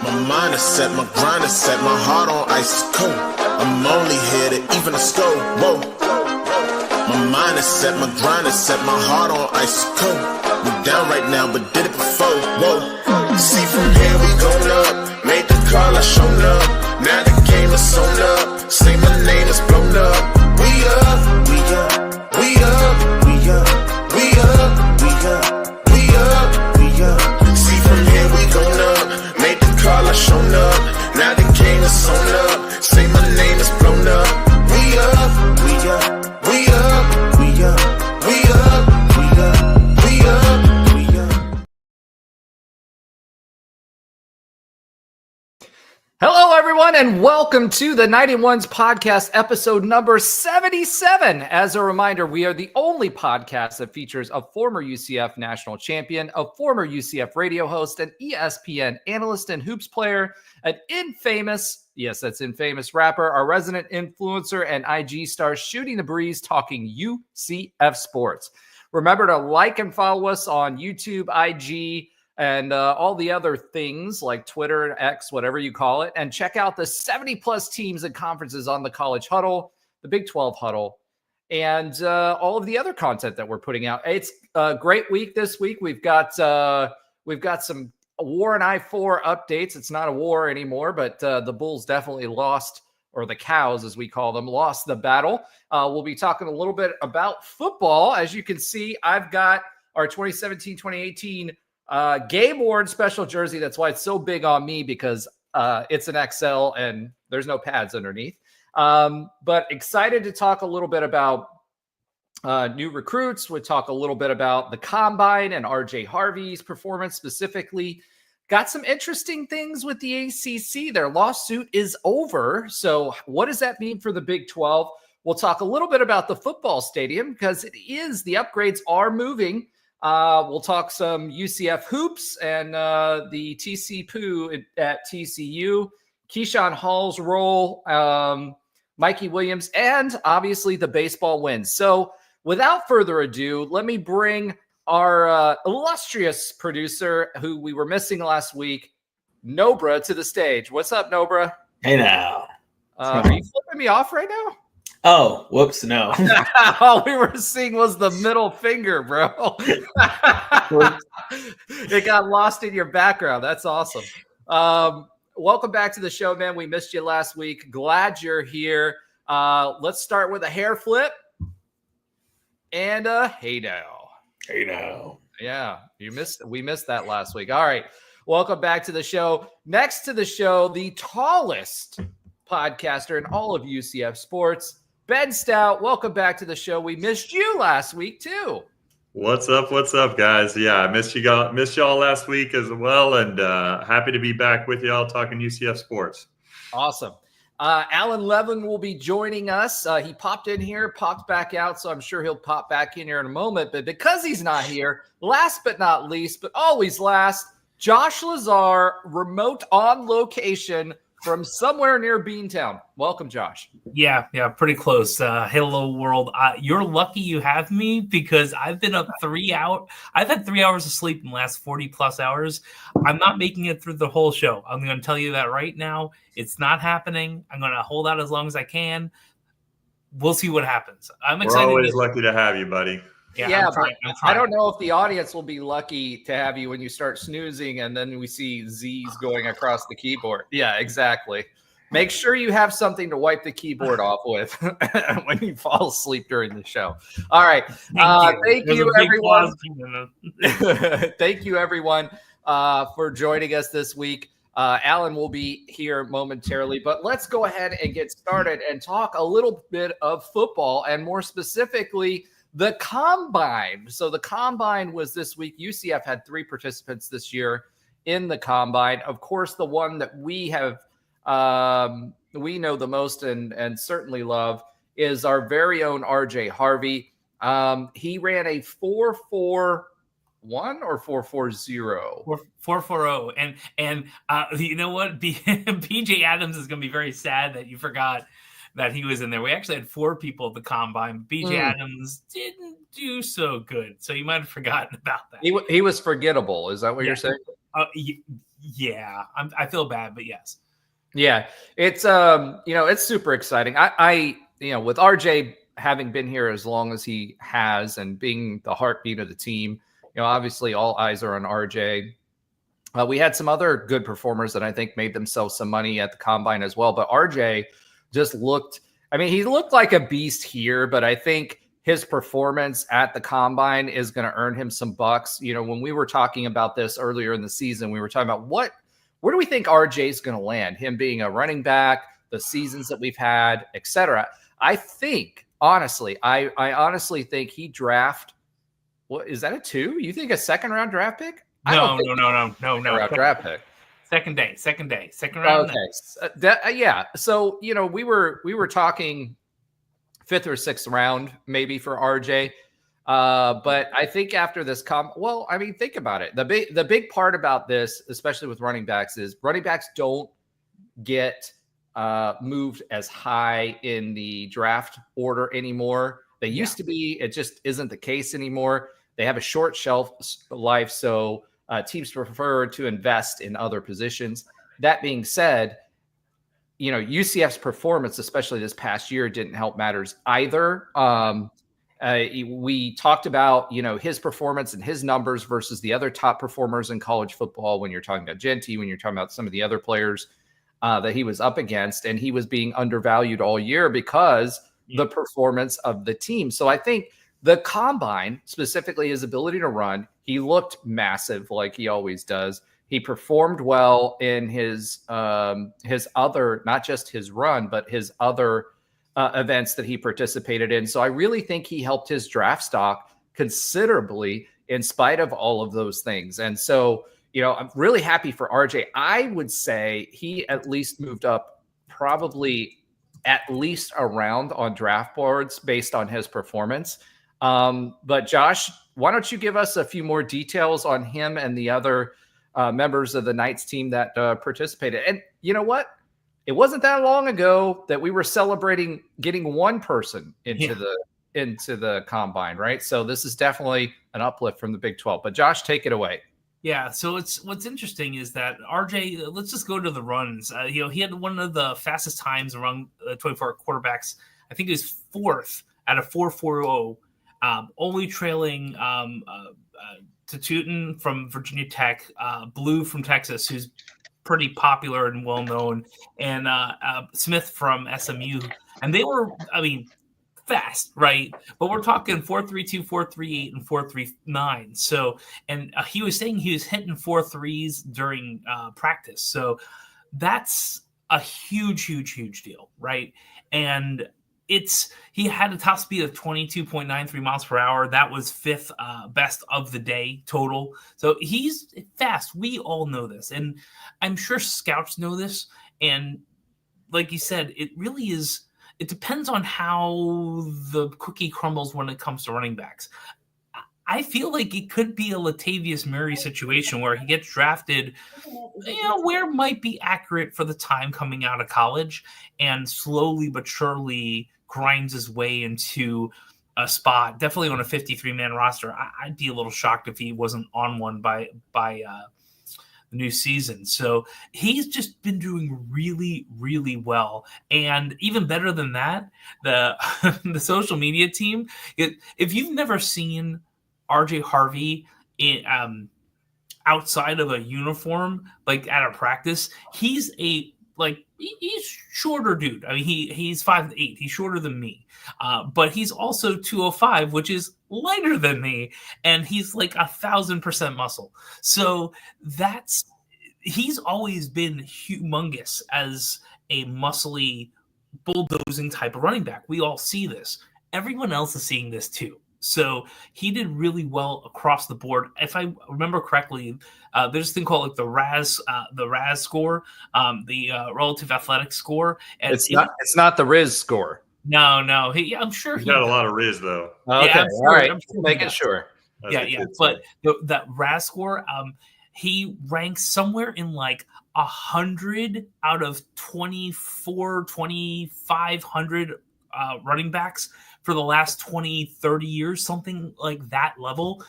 My mind is set, my grind is set, my heart on ice is cold. I'm only here to even a score. Whoa. My mind is set, my grind is set, my heart on ice is cold. We down right now, but did it before. Whoa. See from here we going up. Made the call, I shown up. Now the game is sewn up. Say my name is blown up. We up, we up, we up, we up, we up, we up, we up, we up. See from here we going up. Made the call, I shown up. Now the game is sewn up. Say my name is blown up. We up, we up, we up, we up, we up, we up, we up, we up. Hello, everyone, and welcome to the 91's podcast, episode number 77. As a reminder, we are the only podcast that features a former UCF national champion, a former UCF radio host, an ESPN analyst and hoops player, an infamous, yes, that's infamous rapper, our resident influencer, and IG star shooting the breeze talking UCF sports. Remember to like and follow us on YouTube, IG, and all the other things like Twitter and X, whatever you call it. And check out the 70-plus teams and conferences on the College Huddle, the Big 12 Huddle, and all of the other content that we're putting out. It's a great week this week. We've got some War and I-4 updates. It's not a war anymore, but the Bulls definitely lost, or the Cows, as we call them, lost the battle. We'll be talking a little bit about football. As you can see, I've got our 2017-2018 game-worn special jersey. That's why it's so big on me, because it's an XL and there's no pads underneath. But excited to talk a little bit about new recruits. We'll talk a little bit about the Combine and RJ Harvey's performance specifically. Got some interesting things with the ACC. Their lawsuit is over. So what does that mean for the Big 12? We'll talk a little bit about the football stadium, because the upgrades are moving. We'll talk some UCF hoops and the TC Poo at TCU, Keyshawn Hall's role, Mikey Williams, and obviously the baseball wins. So without further ado, let me bring our illustrious producer, who we were missing last week, Nobra, to the stage. What's up, Nobra? Hey now. Are you flipping me off right now? Oh, whoops, no. All we were seeing was the middle finger, bro. It got lost in your background. That's awesome. Welcome back to the show, man. We missed you last week. Glad you're here. Let's start with a hair flip and a hey now. Hey now. Yeah, we missed that last week. All right. Welcome back to the show. Next to the show, the tallest podcaster in all of UCF sports, Ben Stout. Welcome back to the show. We missed you last week too. What's up, guys? Yeah, I missed y'all last week as well, and happy to be back with y'all talking UCF sports. Awesome. Alan Levin will be joining us. He popped in here, popped back out, so I'm sure he'll pop back in here in a moment. But because he's not here, last but not least, but always last, Josh Lazar, remote on location from somewhere near Beantown. Welcome, Josh. Yeah, pretty close. Hello, world. You're lucky you have me, because I've been up 3 hours. I've had 3 hours of sleep in the last 40 plus hours. I'm not making it through the whole show. I'm going to tell you that right now. It's not happening. I'm going to hold out as long as I can. We'll see what happens. I'm excited. We're always lucky to have you, buddy. Yeah, I'm trying. I don't know if the audience will be lucky to have you when you start snoozing and then we see Z's going across the keyboard. Yeah, exactly. Make sure you have something to wipe the keyboard off with when you fall asleep during the show. All right. Thank you, everyone. Thank you, everyone, for joining us this week. Alan will be here momentarily, but let's go ahead and get started and talk a little bit of football, and more specifically, the Combine. So the Combine was this week. UCF had 3 participants this year in the Combine. Of course, the one that we have, we know the most and certainly love is our very own RJ Harvey. He ran a 4.41 or 4.40? 4.40. And you know what? BJ Adams is going to be very sad that you forgot that he was in there. We actually had 4 people at the Combine. BJ Adams didn't do so good, so you might have forgotten about that. He was forgettable. Is that what you're saying? Yeah, I feel bad, but yes. Yeah, it's it's super exciting. I with RJ having been here as long as he has and being the heartbeat of the team, obviously all eyes are on RJ. We had some other good performers that I think made themselves some money at the combine as well. But RJ just looked, he looked like a beast here, but I think his performance at the combine is going to earn him some bucks. When we were talking about this earlier in the season, we were talking about where do we think RJ is going to land? Him being a running back, the seasons that we've had, etc. I think, honestly, I honestly think he draft. What is that, a 2? You think a second round draft pick? No. Draft pick. Second day, second round. Okay, yeah. So we were talking 5th or 6th round maybe for RJ, but I think after this think about it. The big part about this, especially with running backs, is running backs don't get moved as high in the draft order anymore. They used to be. It just isn't the case anymore. They have a short shelf life, so teams prefer to invest in other positions. That being said, UCF's performance, especially this past year, didn't help matters either. We talked about, his performance and his numbers versus the other top performers in college football. When you're talking about Genty, when you're talking about some of the other players that he was up against, and he was being undervalued all year because the performance of the team. So I think the combine, specifically his ability to run, he looked massive like he always does. He performed well in his other, not just his run, but his other events that he participated in. So I really think he helped his draft stock considerably in spite of all of those things. And so, I'm really happy for RJ. I would say he at least moved up probably at least a round on draft boards based on his performance. But Josh, why don't you give us a few more details on him and the other members of the Knights team that participated? And you know what? It wasn't that long ago that we were celebrating getting one person into the combine, right? So this is definitely an uplift from the Big 12. But Josh, take it away. Yeah, so what's interesting is that RJ, let's just go to the runs. He had one of the fastest times among 24 quarterbacks. I think he was 4th at a 4.40, only trailing Tootin from Virginia Tech, Blue from Texas, who's pretty popular and well known, and Smith from SMU. And they were, fast, right? But we're talking 4.32, 4.38, and 4.39. So, and he was saying he was hitting 4.3s during practice. So that's a huge deal, right? And he had a top speed of 22.93 miles per hour. That was 5th best of the day total. So he's fast. We all know this. And I'm sure scouts know this. And like you said, it really is. It depends on how the cookie crumbles when it comes to running backs. I feel like it could be a Latavius Murray situation where he gets drafted, where might be accurate for the time coming out of college, and slowly but surely grinds his way into a spot, definitely on a 53-man roster. I'd be a little shocked if he wasn't on one by the new season. So he's just been doing really well. And even better than that, the social media team, if you've never seen RJ Harvey outside of a uniform, like at a practice, he's shorter dude. He's 5'8". He's shorter than me. But he's also 205, which is lighter than me. And he's like 1,000% muscle. So he's always been humongous as a muscly, bulldozing type of running back. We all see this. Everyone else is seeing this too. So he did really well across the board. If I remember correctly, there's this thing called like the RAS score, the relative athletic score. And it's not the Riz score. No. I'm sure he got a lot of Riz though. Okay, yeah, all right. Making sure. Yeah. But that RAS score, he ranks somewhere in like 100 out of 2,500 running backs for the last 20, 30 years, something like that level.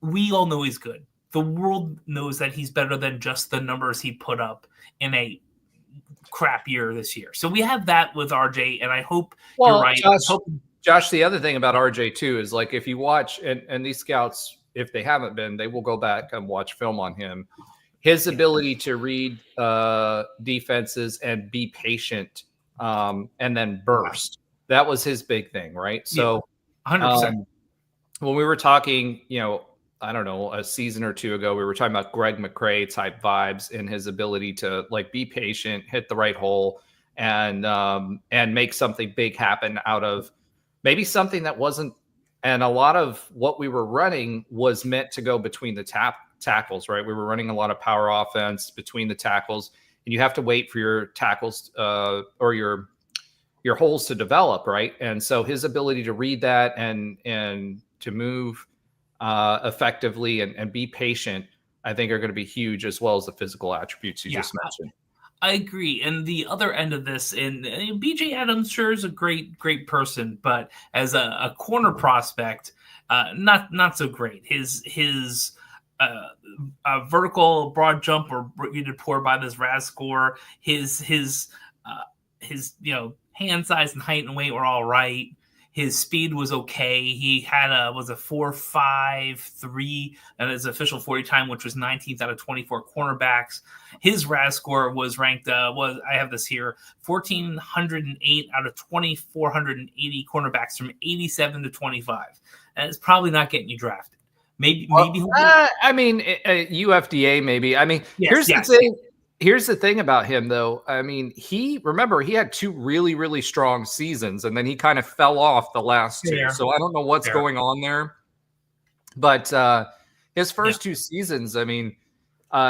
We all know he's good. the world knows that he's better than just the numbers he put up in a crap year this year. So we have that with RJ, and I hope you're right. Josh, the other thing about RJ too is like if you watch and these scouts, if they haven't been, they will go back and watch film on him. His ability to read defenses and be patient and then burst. That was his big thing, right? So 100%. When we were talking, I don't know, a season or two ago, we were talking about Greg McCrae type vibes in his ability to like be patient, hit the right hole, and make something big happen out of maybe something that wasn't. And a lot of what we were running was meant to go between the tackles, right? We were running a lot of power offense between the tackles, and you have to wait for your tackles or your holes to develop, right? And so his ability to read that and to move effectively and be patient, I think are going to be huge, as well as the physical attributes you just mentioned. I agree. And the other end of this, and BJ Adams sure is a great person, but as a corner prospect, not so great. His vertical broad jump were rated poor by this RAS score. His hand size and height and weight were all right. His speed was okay. He had a 4.53 and his official 40 time, which was 19th out of 24 cornerbacks. His RAS score was ranked, I have this here, 1,408 out of 2,480 cornerbacks from 87 to 25. And it's probably not getting you drafted. Maybe. I mean, UFDA maybe. I mean, here's the thing. Here's the thing about him, though. I mean, he had 2 really, really strong seasons, and then he kind of fell off the last 2. So I don't know what's going on there. But his first 2 seasons, I mean,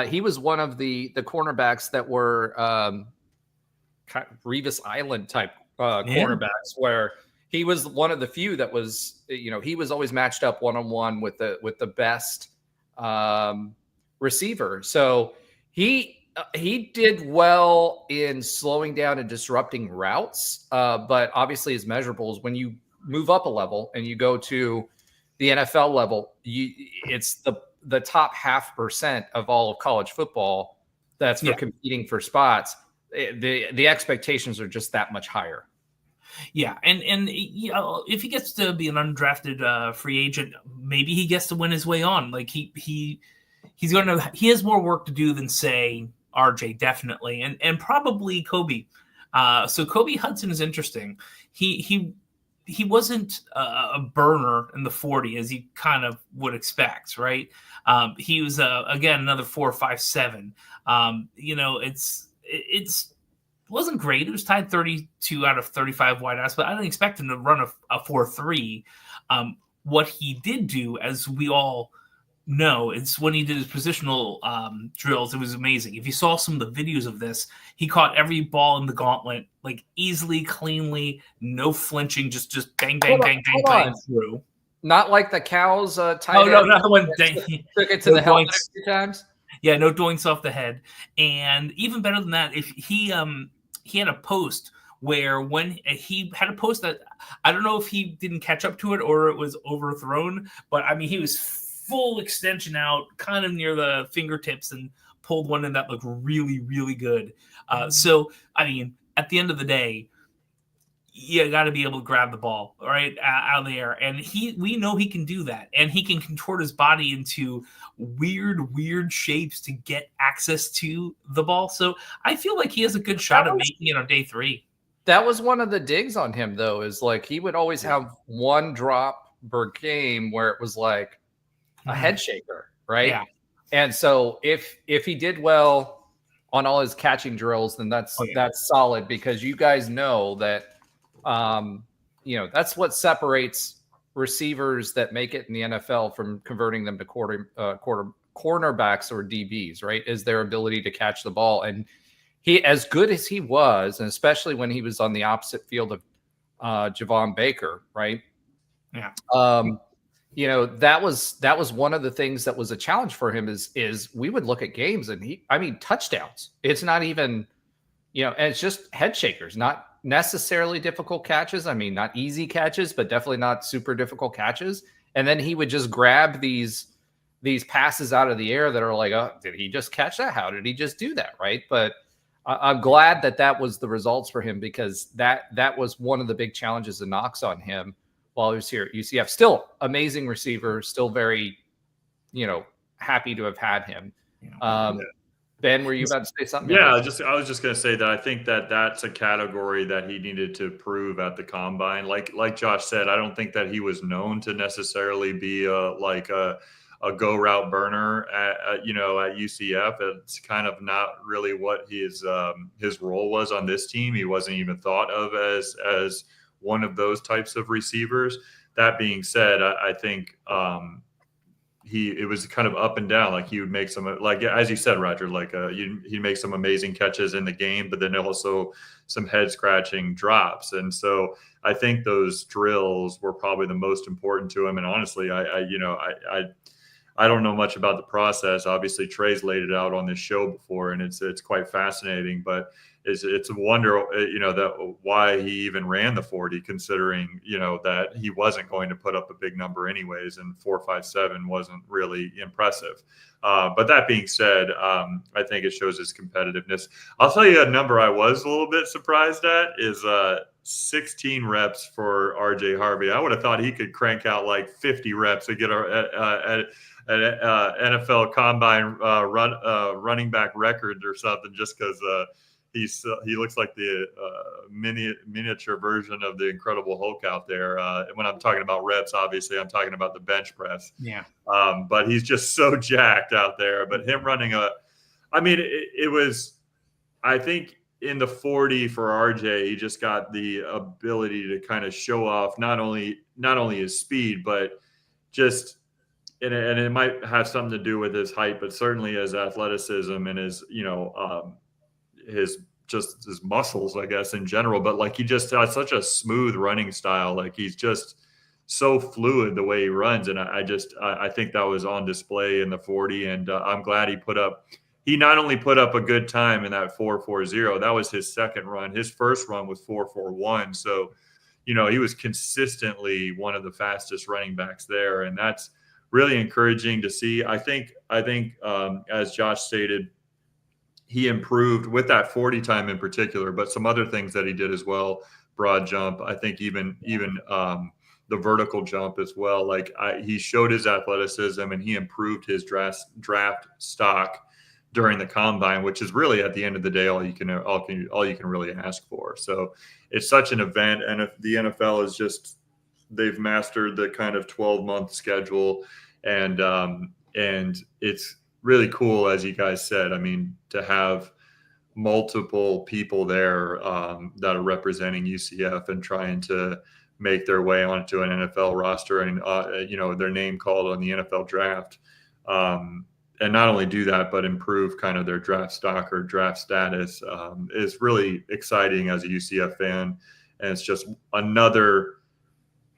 he was one of the cornerbacks that were kind of Revis Island type cornerbacks, where he was one of the few that was, he was always matched up one-on-one with the best receiver. So he did well in slowing down and disrupting routes, but obviously his measurables, when you move up a level and you go to the NFL level, it's the top 0.5% of all of college football that's for competing for spots. The expectations are just that much higher. Yeah, and if he gets to be an undrafted free agent, maybe he gets to win his way on. Like he has more work to do than, say, RJ, definitely, and probably Kobe. So Kobe Hudson is interesting. He wasn't a burner in the 40 as you kind of would expect, right? He was again another 4.57. It's wasn't great. It was tied 32 out of 35 wideouts, but I didn't expect him to run a 4.3. What he did do, as we all know, it's when he did his positional drills, it was amazing. If you saw some of the videos of this, he caught every ball in the gauntlet, like easily, cleanly, no flinching, just bang, bang, bang, bang, bang through. Not like the Cows tight end. No, not the one took it to the helmet a few times. Yeah, no doinks off the head. And even better than that, if he had a post where when he had a post that, I don't know if he didn't catch up to it or it was overthrown, but I mean, he was full extension out, kind of near the fingertips, and pulled one in that looked really, really good. So, I mean, at the end of the day, you got to be able to grab the ball right out of the air, and we know he can do that, and he can contort his body into weird shapes to get access to the ball. So I feel like he has a good shot at making it on day 3. That was one of the digs on him, though, is like he would always have one drop per game where it was like a head shaker, right? Yeah. And so if he did well on all his catching drills, then that's solid, because you guys know that that's what separates receivers that make it in the NFL from converting them to cornerbacks or DBs, right? Is their ability to catch the ball. And he, as good as he was, and especially when he was on the opposite field of Javon Baker, right? Yeah. That was one of the things that was a challenge for him is we would look at games and touchdowns. It's not even, and it's just head shakers, not necessarily difficult catches. I mean, not easy catches, but definitely not super difficult catches. And then he would just grab these these passes out of the air that are like, oh, did he just catch that? How did he just do that? Right. But I'm glad that was the results for him, because that was one of the big challenges and knocks on him while he was here at UCF. Still amazing receiver, still very, happy to have had him. Ben, were you about to say something? Yeah, I was just going to say that I think that that's a category that he needed to prove at the combine. Like Josh said, I don't think that he was known to necessarily be a go route burner at UCF. It's kind of not really what his role was on this team. He wasn't even thought of as one of those types of receivers. That being said, I think it was kind of up and down. Like he would make some, like as you said, Roger, like he'd make some amazing catches in the game, but then also some head scratching drops. And so I think those drills were probably the most important to him. And honestly, I don't know much about the process. Obviously, Trey's laid it out on this show before, and it's quite fascinating. But it's a wonder, that why he even ran the 40, considering that he wasn't going to put up a big number anyways, and 4.57 wasn't really impressive. But that being said, I think it shows his competitiveness. I'll tell you a number I was a little bit surprised at is 16 reps for RJ Harvey. I would have thought he could crank out like 50 reps to get an NFL combine running back record or something, just because he looks like the miniature version of the Incredible Hulk out there. When I'm talking about reps, obviously I'm talking about the bench press. Yeah. But he's just so jacked out there. But him running it was, I think, in the 40 for RJ, he just got the ability to kind of show off not only his speed, but just, and it might have something to do with his height, but certainly his athleticism and his his muscles, I guess, in general. But like he just has such a smooth running style. Like he's just so fluid the way he runs. And I think that was on display in the 40. And I'm glad he not only put up a good time in that 4.40, that was his second run. His first run was 4.41. So, he was consistently one of the fastest running backs there. And that's really encouraging to see. I think as Josh stated, he improved with that 40 time in particular, but some other things that he did as well. Broad jump. I think even the vertical jump as well. Like he showed his athleticism and he improved his draft stock during the combine, which is really at the end of the day all you can really ask for. So it's such an event, and if the NFL is just, they've mastered the kind of 12-month schedule, and it's really cool, as you guys said. I mean, to have multiple people there that are representing UCF and trying to make their way onto an NFL roster and their name called on the NFL draft, and not only do that but improve kind of their draft stock or draft status is really exciting as a UCF fan. And it's just another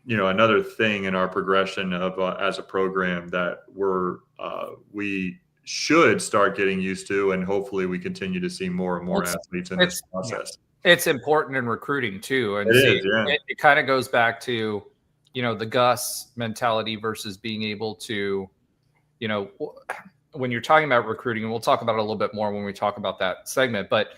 thing in our progression of as a program that we should start getting used to, and hopefully we continue to see more and more athletes in this process. It's important in recruiting too, and it kind of goes back to the Gus mentality versus being able to, when you're talking about recruiting, and we'll talk about it a little bit more when we talk about that segment, but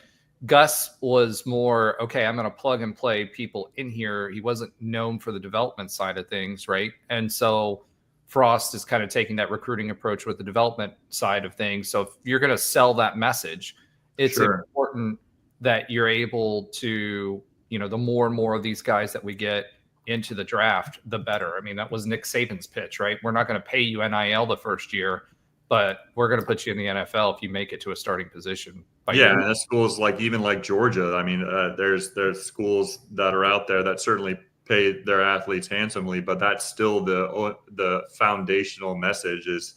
Gus was more, okay, I'm going to plug and play people in here. He wasn't known for the development side of things, right? And so Frost is kind of taking that recruiting approach with the development side of things. So if you're going to sell that message, it's important that you're able to, the more and more of these guys that we get into the draft, the better. I mean, that was Nick Saban's pitch, right? We're not going to pay you NIL the first year, but we're going to put you in the NFL if you make it to a starting position. And the schools like Georgia. I mean, there's schools that are out there that certainly pay their athletes handsomely, but that's still the foundational message is,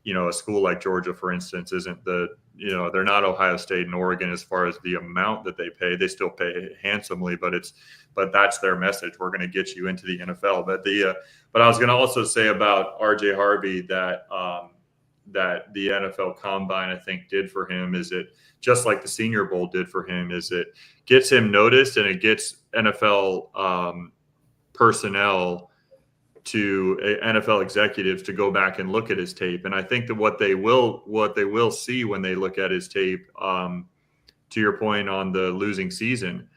a school like Georgia, for instance, isn't they're not Ohio State and Oregon as far as the amount that they pay. They still pay handsomely, but that's their message. We're going to get you into the NFL. But I was going to also say about RJ Harvey that the NFL Combine, I think, did for him is it, just like the Senior Bowl did for him, is it gets him noticed, and it gets NFL personnel to NFL executives to go back and look at his tape. And I think that what they will see when they look at his tape, to your point on the losing season,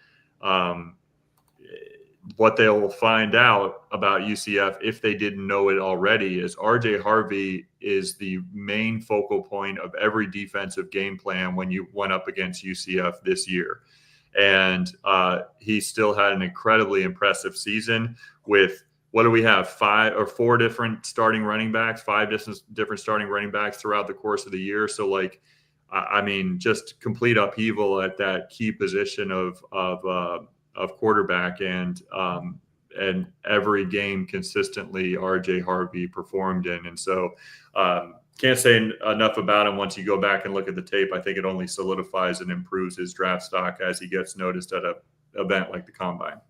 what they'll find out about UCF, if they didn't know it already, is RJ Harvey is the main focal point of every defensive game plan when you went up against UCF this year. And he still had an incredibly impressive season with, what do we have, 5 or 4 different starting running backs, 5 different starting running backs throughout the course of the year. So, like, I mean, just complete upheaval at that key position of quarterback, and every game consistently RJ Harvey performed in. And so can't say enough about him. Once you go back and look at the tape, I think it only solidifies and improves his draft stock as he gets noticed at an event like the Combine.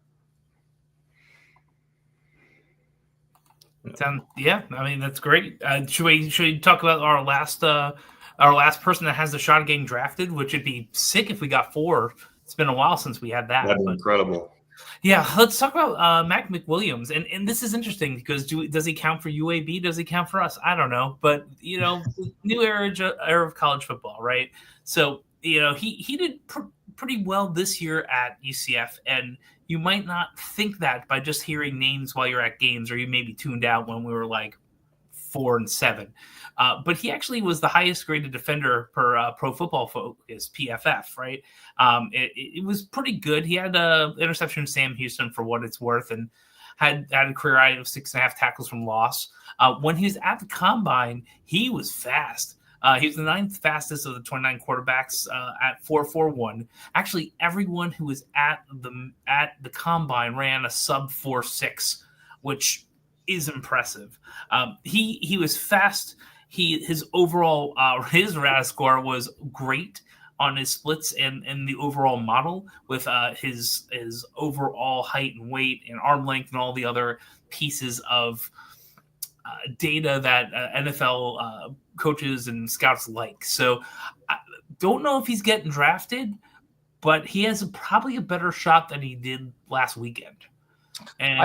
Yeah, I mean, that's great. Should we talk about our last person that has the shot of getting drafted, which would be sick if we got 4. It's been a while since we had that. That'd be incredible. Yeah, let's talk about Mac McWilliams. And this is interesting because does he count for UAB? Does he count for us? I don't know. But, new era of college football, right? So, he did pretty well this year at UCF. And you might not think that by just hearing names while you're at games, or you maybe tuned out when we were like 4 and 7. But he actually was the highest graded defender per Pro Football Focus, PFF, right? It was pretty good. He had an interception of Sam Houston for what it's worth, and had a career high of 6.5 tackles from loss. When he was at the Combine, he was fast. He was the 9th fastest of the 29 quarterbacks at 4.41. Actually, everyone who was at the Combine ran a sub 4.6, which is impressive. He was fast. His overall his RAS score was great on his splits and the overall model, with his overall height and weight and arm length and all the other pieces of data that NFL coaches and scouts like. So I don't know if he's getting drafted, but he has probably a better shot than he did last weekend. And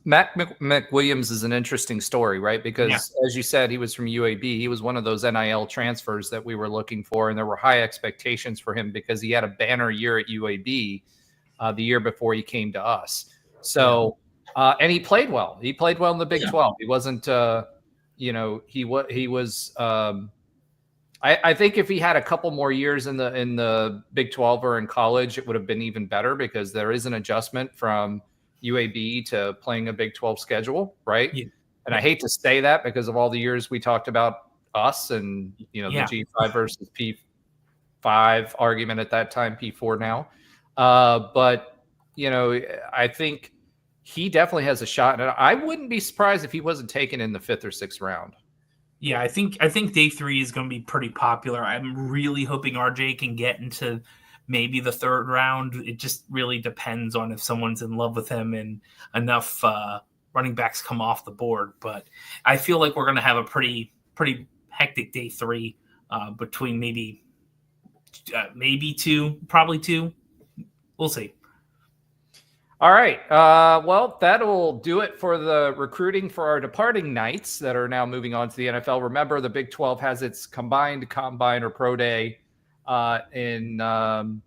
Mac McWilliams is an interesting story, right? Because as you said, he was from UAB. He was one of those NIL transfers that we were looking for, and there were high expectations for him because he had a banner year at UAB the year before he came to us. So, and he played well. He played well in the Big 12. He wasn't, he was. I think if he had a couple more years in the Big 12 or in college, it would have been even better, because there is an adjustment from UAB to playing a Big 12 schedule, right? Yeah. And I hate to say that because of all the years we talked about us and, the G5 versus P5 argument at that time, P4 now. But, I think he definitely has a shot. And I wouldn't be surprised if he wasn't taken in the 5th or 6th round. Yeah, I think day 3 is going to be pretty popular. I'm really hoping RJ can get into maybe the 3rd round. It just really depends on if someone's in love with him and enough running backs come off the board. But I feel like we're going to have a pretty hectic day 3 between maybe 2, probably 2. We'll see. All right. Well, that'll do it for the recruiting for our departing Knights that are now moving on to the NFL. Remember, the Big 12 has its combined Combine or Pro Day in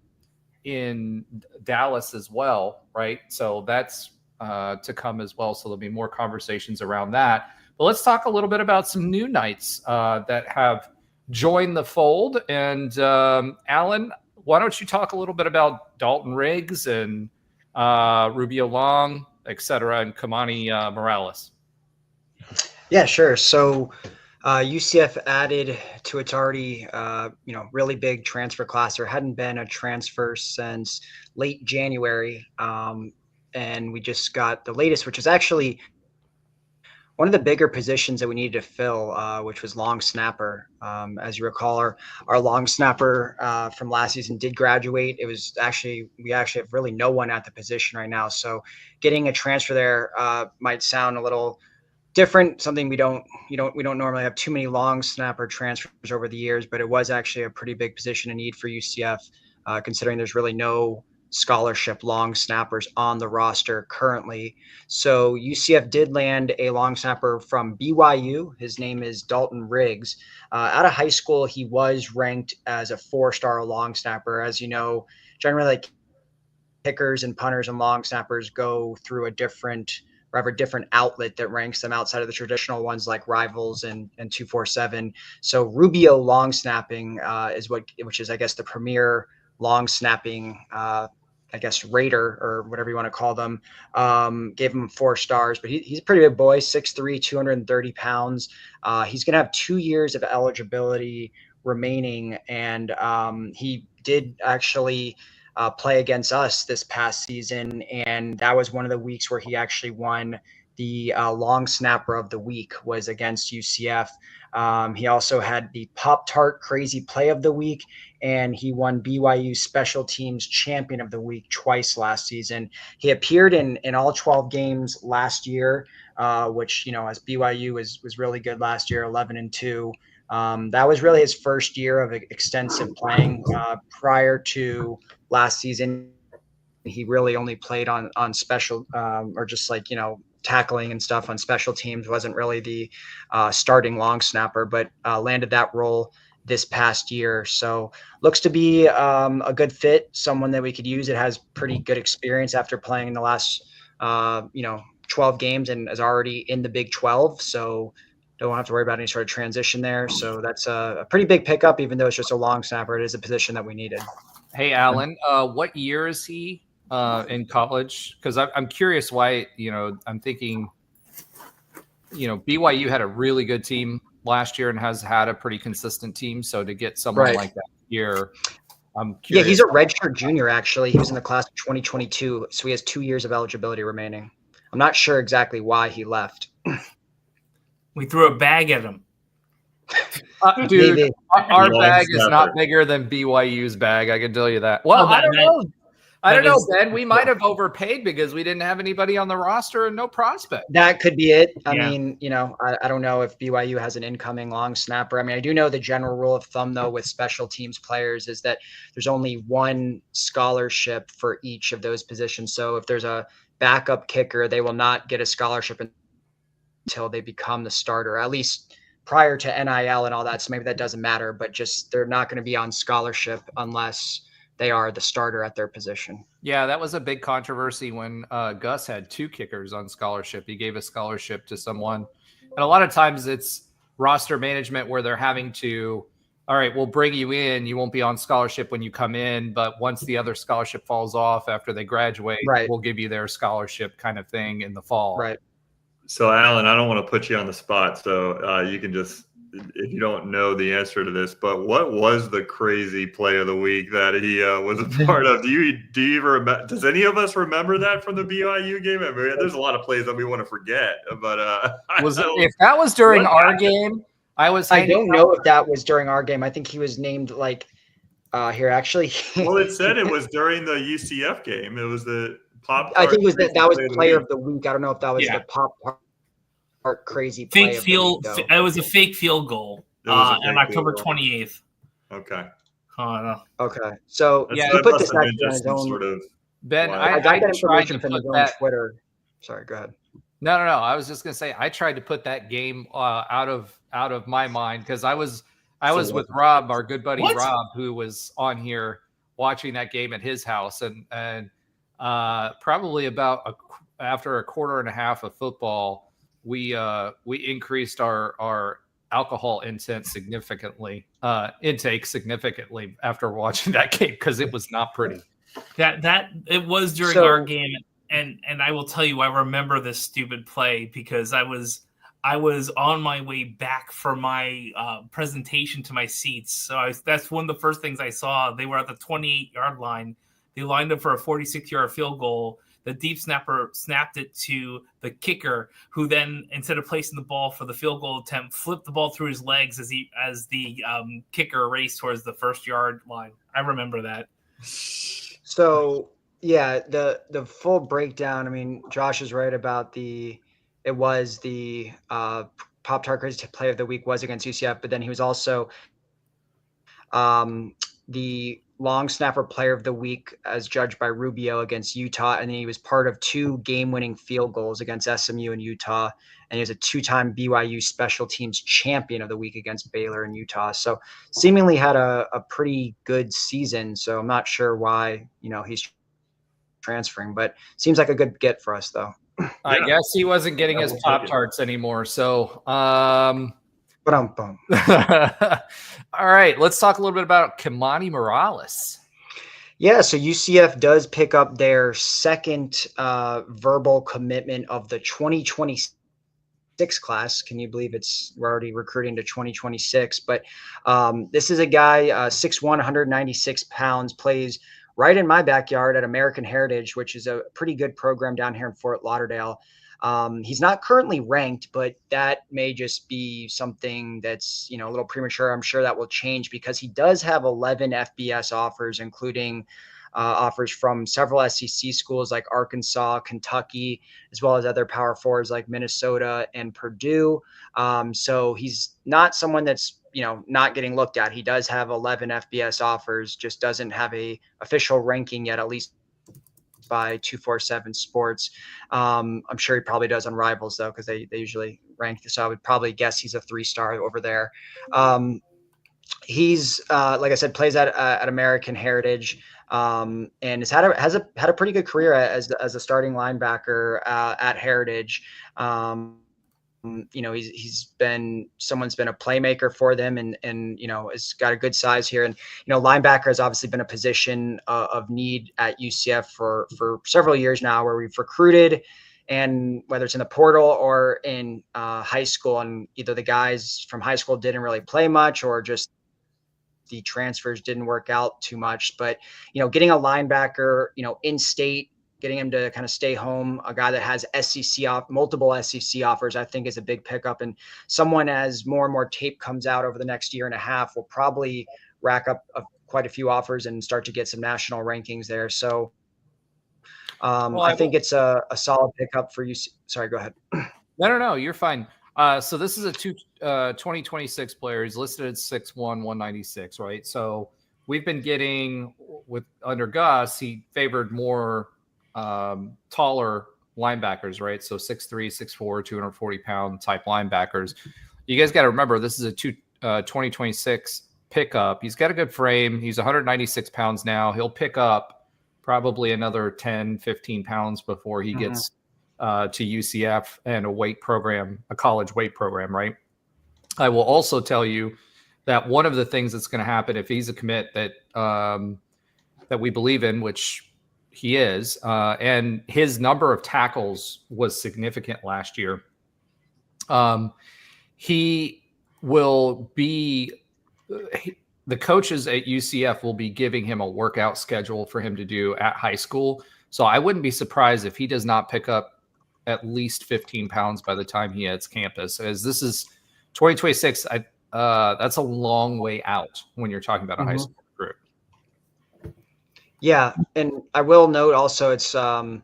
Dallas as well, right? So that's to come as well. So there'll be more conversations around that. But let's talk a little bit about some new Knights that have joined the fold. And Alan, why don't you talk a little bit about Dalton Riggs and Rubio Long, et cetera, and Kamani Morales? Yeah, sure. So UCF added to its already, really big transfer class. There hadn't been a transfer since late January. And we just got the latest, which is actually one of the bigger positions that we needed to fill, which was long snapper. As you recall, our long snapper from last season did graduate. We actually have really no one at the position right now. So getting a transfer there might sound a little different, something we don't normally have too many long snapper transfers over the years, but it was actually a pretty big position in need for UCF, considering there's really no scholarship long snappers on the roster currently. So UCF did land a long snapper from BYU. His name is Dalton Riggs. Out of high school, he was ranked as a 4-star long snapper. As you know, generally like kickers and punters and long snappers go through a different outlet that ranks them outside of the traditional ones like Rivals and 247. So Rubio long snapping which is I guess the premier long snapping I guess Raider or whatever you want to call them, gave him 4 stars, but he's a pretty big boy, 6'3", 230 pounds. He's going to have 2 years of eligibility remaining. And he did actually play against us this past season. And that was one of the weeks where he actually won the long snapper of the week was against UCF. He also had the Pop-Tart crazy play of the week, and he won BYU special teams champion of the week twice last season. He appeared in all 12 games last year, which, as BYU was really good last year, 11-2. That was really his first year of extensive playing. Prior to last season, he really only played on special or just like, tackling and stuff on special teams, wasn't really the starting long snapper, but landed that role this past year. So looks to be a good fit, someone that we could use. It has pretty good experience after playing in the last 12 games and is already in the Big 12. So don't have to worry about any sort of transition there. So that's a pretty big pickup, even though it's just a long snapper. It is a position that we needed. Hey, Alan, what year is he in college? Because I'm curious why, I'm thinking, BYU had a really good team last year and has had a pretty consistent team. So to get someone like that here, I'm curious. Yeah, he's a redshirt junior, actually. He was in the class of 2022. So he has 2 years of eligibility remaining. I'm not sure exactly why he left. We threw a bag at him. Dude, Maybe. our bag is not bigger than BYU's bag. I can tell you that. Well, I don't know. I don't know, Ben. We might have overpaid because we didn't have anybody on the roster and no prospect. That could be it. I mean, I don't know if BYU has an incoming long snapper. I mean, I do know the general rule of thumb, though, with special teams players is that there's only one scholarship for each of those positions. So if there's a backup kicker, they will not get a scholarship until they become the starter, at least prior to NIL and all that. So maybe that doesn't matter, but just they're not going to be on scholarship unless they are the starter at their position. Yeah, that was a big controversy when Gus had 2 kickers on scholarship. He gave a scholarship to someone. And a lot of times it's roster management where they're having to, all right, we'll bring you in. You won't be on scholarship when you come in, but once the other scholarship falls off after they graduate, we'll give you their scholarship kind of thing in the fall. Right. So, Alan, I don't want to put you on the spot, so you can just, if you don't know the answer to this, but what was the crazy play of the week that he was a part of? Do you even remember? Does any of us remember that from the BYU game? I mean, there's a lot of plays that we want to forget, but if that was during our game, I don't know if that was during our game. I think he was named here actually. Well, it said it was during the UCF game. It was the Pop. I think it was that was player of the week. I don't know if that was the Pop crazy play. It was a fake field goal on October 28th. Okay. Okay. So he put this on his own sort of. Ben, I got that information from his own Twitter. Sorry, go ahead. No. I was just gonna say I tried to put that game out of my mind because I was with Rob, our good buddy Rob, who was on here watching that game at his house, and probably about after a quarter and a half of football, we increased our alcohol intake significantly after watching that game because it was not pretty. That it was during our game, and I will tell you, I remember this stupid play because I was on my way back for my presentation to my seats. So that's one of the first things I saw. They were at the 28-yard line. They lined up for a 46-yard field goal. The deep snapper snapped it to the kicker, who then, instead of placing the ball for the field goal attempt, flipped the ball through his legs as the kicker raced towards the 1st-yard line. I remember that. So yeah, the full breakdown. I mean, Josh is right about the Pop-Tart crazy play of the week was against UCF, but then he was also the long snapper player of the week as judged by Rubio against Utah. And then he was part of 2 game-winning field goals against SMU and Utah. And he was a 2-time BYU special teams champion of the week against Baylor and Utah. So seemingly had a pretty good season. So I'm not sure why, he's transferring, but seems like a good get for us though. I guess he wasn't getting his Pop-Tarts anymore. So, Ba-dum-bum. all right, let's talk a little bit about Kimani Morales. Yeah, so UCF does pick up their second verbal commitment of the 2026 class. Can you believe we're already recruiting to 2026? But this is a guy, 6'1", 196 pounds, plays right in my backyard at American Heritage, which is a pretty good program down here in Fort Lauderdale. He's not currently ranked, but that may just be something that's, a little premature. I'm sure that will change because he does have 11 FBS offers, including offers from several SEC schools like Arkansas, Kentucky, as well as other Power Fours like Minnesota and Purdue. So he's not someone that's, not getting looked at. He does have 11 FBS offers, just doesn't have a official ranking yet, at least by 247 Sports. I'm sure he probably does on Rivals though, because they usually rank this. So I would probably guess he's a 3-star over there. He's like I said, plays at American Heritage, and has had a pretty good career as a starting linebacker at Heritage. He's been someone's been a playmaker for them and has got a good size here. And, linebacker has obviously been a position of need at UCF for several years now, where we've recruited, and whether it's in the portal or in high school, and either the guys from high school didn't really play much or just the transfers didn't work out too much. But, getting a linebacker, in state, getting him to kind of stay home, a guy that has multiple SEC offers, I think is a big pickup. And someone, as more and more tape comes out over the next year and a half, will probably rack up quite a few offers and start to get some national rankings there. So I think it's a solid pickup for you. Sorry, go ahead. No, you're fine. So this is a 2026 player. He's listed at 6'1", 196, right? So we've been getting under Gus, he favored more taller linebackers, right? So 6'3", 6'4", 240-pound type linebackers. You guys got to remember, this is a 2026 pickup. He's got a good frame. He's 196 pounds now. He'll pick up probably another 10, 15 pounds before he gets to UCF and a college weight program, right? I will also tell you that one of the things that's going to happen if he's a commit that we believe in, which he is, and his number of tackles was significant last year. He will be the coaches at UCF will be giving him a workout schedule for him to do at high school. So I wouldn't be surprised if he does not pick up at least 15 pounds by the time he hits campus, as this is 2026. That's a long way out when you're talking about a high school group. Yeah, and I will note also it's out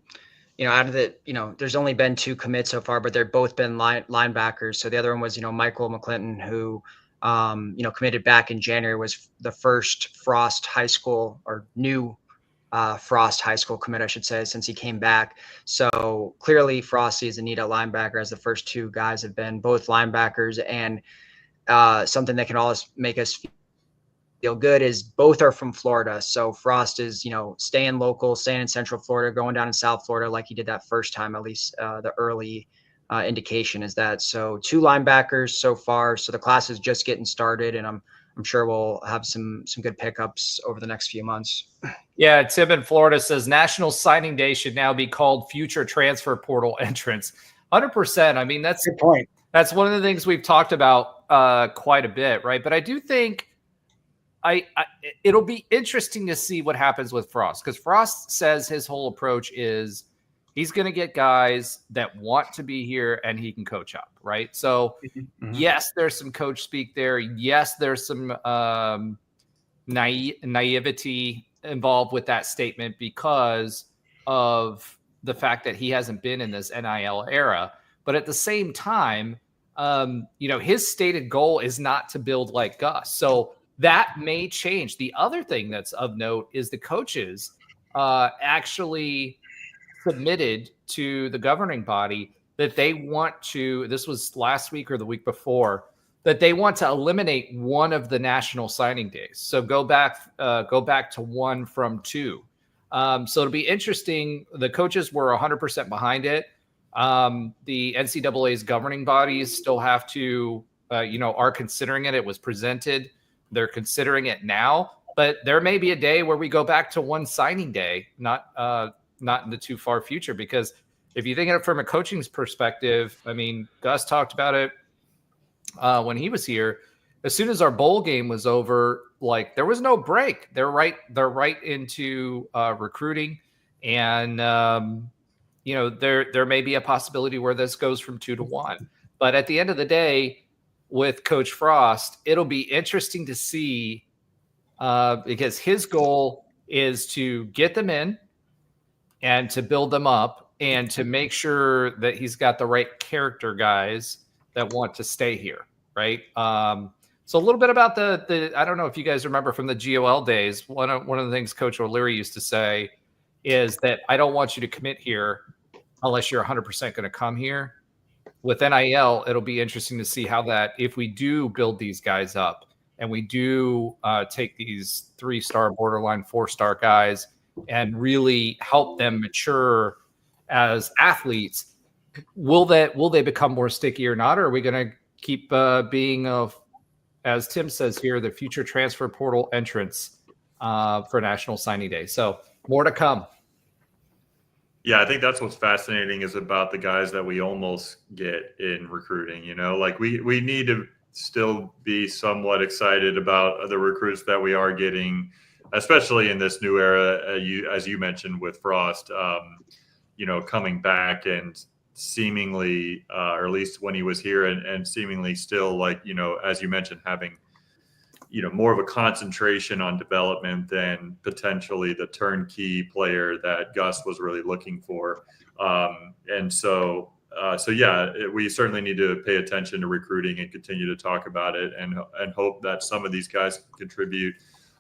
of the there's only been 2 commits so far, but they've both been linebackers. So the other one was Michael McClinton, who committed back in January, was the first Frost High School or new Frost High School commit, I should say, since he came back. So clearly Frosty is in need of linebacker, as the first 2 guys have been both linebackers. And something that can always make us feel good is both are from Florida. So Frost is, staying local, staying in Central Florida, going down in South Florida like he did that first time, at least the early indication is that. So 2 linebackers so far. So the class is just getting started, and I'm sure we'll have some good pickups over the next few months. Yeah, Tim in Florida says National Signing Day should now be called Future Transfer Portal Entrance. 100%. I mean, that's good point. That's one of the things we've talked about quite a bit, right? But I do think it'll be interesting to see what happens with Frost, because Frost says his whole approach is he's going to get guys that want to be here and he can coach up, right? So yes, there's some coach speak there. Yes, there's some naivety involved with that statement because of the fact that he hasn't been in this NIL era. But at the same time, his stated goal is not to build like Gus. So that may change. The other thing that's of note is the coaches actually submitted to the governing body that they want to, this was last week or the week before, that they want to eliminate one of the national signing days. So go back to one from two. So it'll be interesting. The coaches were 100% behind it. The NCAA's governing bodies still have to, are considering it. It was presented. They're considering it now, but there may be a day where we go back to one signing day, not in the too far future. Because if you think of it from a coaching's perspective, I mean, Gus talked about it when he was here. As soon as our bowl game was over, like there was no break. They're right into recruiting, and there may be a possibility where this goes from 2 to 1. But at the end of the day, with Coach Frost, it'll be interesting to see because his goal is to get them in and to build them up and to make sure that he's got the right character guys that want to stay here, right? So a little bit about the I don't know if you guys remember from the GOL days, one of the things Coach O'Leary used to say is that I don't want you to commit here unless you're 100% going to come here. With NIL, it'll be interesting to see how that, if we do build these guys up and we do take these 3-star, borderline 4-star guys and really help them mature as athletes, will they become more sticky or not? Or are we going to keep being as Tim says here, the future transfer portal entrance for National Signing Day? So more to come. Yeah, I think that's what's fascinating is about the guys that we almost get in recruiting. Like we need to still be somewhat excited about the recruits that we are getting, especially in this new era, as you mentioned with Frost, coming back and seemingly, or at least when he was here and seemingly still as you mentioned, having, more of a concentration on development than potentially the turnkey player that Gus was really looking for. We certainly need to pay attention to recruiting and continue to talk about it and hope that some of these guys contribute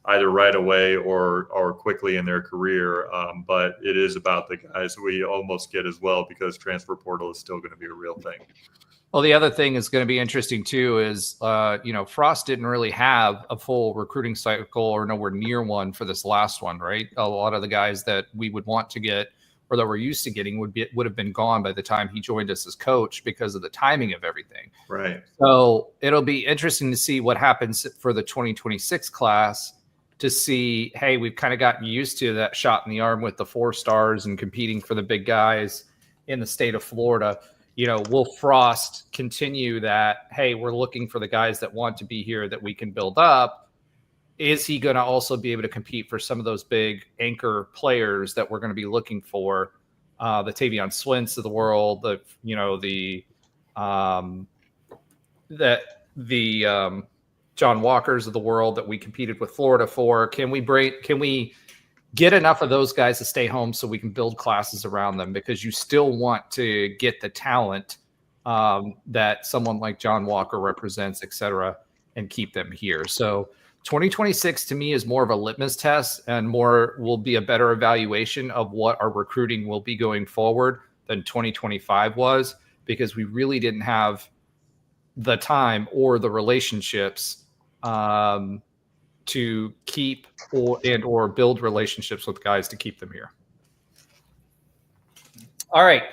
either right away or quickly in their career. But it is about the guys we almost get as well, because transfer portal is still going to be a real thing. Well, the other thing is going to be interesting too is, Frost didn't really have a full recruiting cycle or nowhere near one for this last one, right? A lot of the guys that we would want to get or that we're used to getting would have been gone by the time he joined us as coach because of the timing of everything. Right. So it'll be interesting to see what happens for the 2026 class to see, hey, we've kind of gotten used to that shot in the arm with the 4 stars and competing for the big guys in the state of Florida. Will Frost continue that, hey, we're looking for the guys that want to be here that we can build up? Is he going to also be able to compete for some of those big anchor players that we're going to be looking for? The Tavion Swints of the world, John Walkers of the world that we competed with Florida for. Can we get enough of those guys to stay home so we can build classes around them? Because you still want to get the talent that someone like John Walker represents, et cetera, and keep them here. So 2026 to me is more of a litmus test and will be a better evaluation of what our recruiting will be going forward than 2025 was, because we really didn't have the time or the relationships to keep or build relationships with guys to keep them here. All right.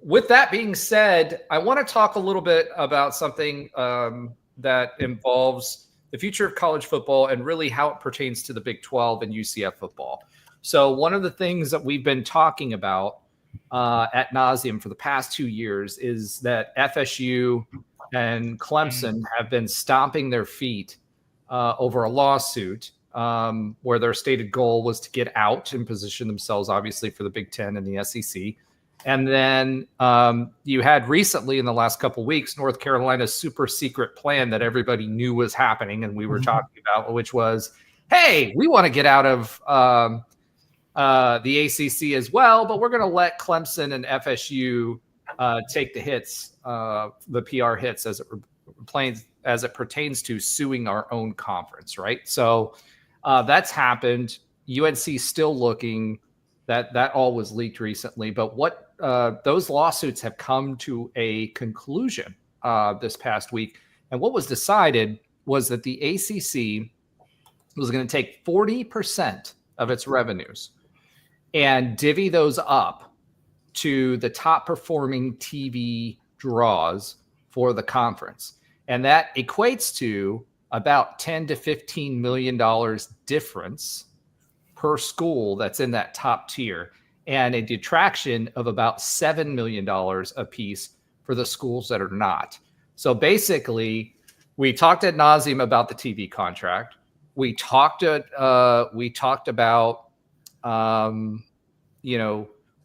With that being said, I want to talk a little bit about something that involves the future of college football and really how it pertains to the Big 12 and UCF football. So one of the things that we've been talking about ad nauseum for the past 2 years is that FSU and Clemson have been stomping their feet over a lawsuit where their stated goal was to get out and position themselves, obviously, for the Big Ten and the SEC. And then you had recently, in the last couple of weeks, North Carolina's super secret plan that everybody knew was happening and we were talking about, which was, hey, we want to get out of the ACC as well, but we're going to let Clemson and FSU take the hits, the PR hits as it as it pertains to suing our own conference, right? So that's happened. UNC still looking. That all was leaked recently, but what those lawsuits have come to a conclusion this past week. And what was decided was that the ACC was going to take 40% of its revenues and divvy those up to the top performing TV draws for the conference. And that equates to about $10 to $15 million difference per school that's in that top tier, and a detraction of about $7 million a piece for the schools that are not. So basically, we talked ad nauseum about the TV contract. We talked about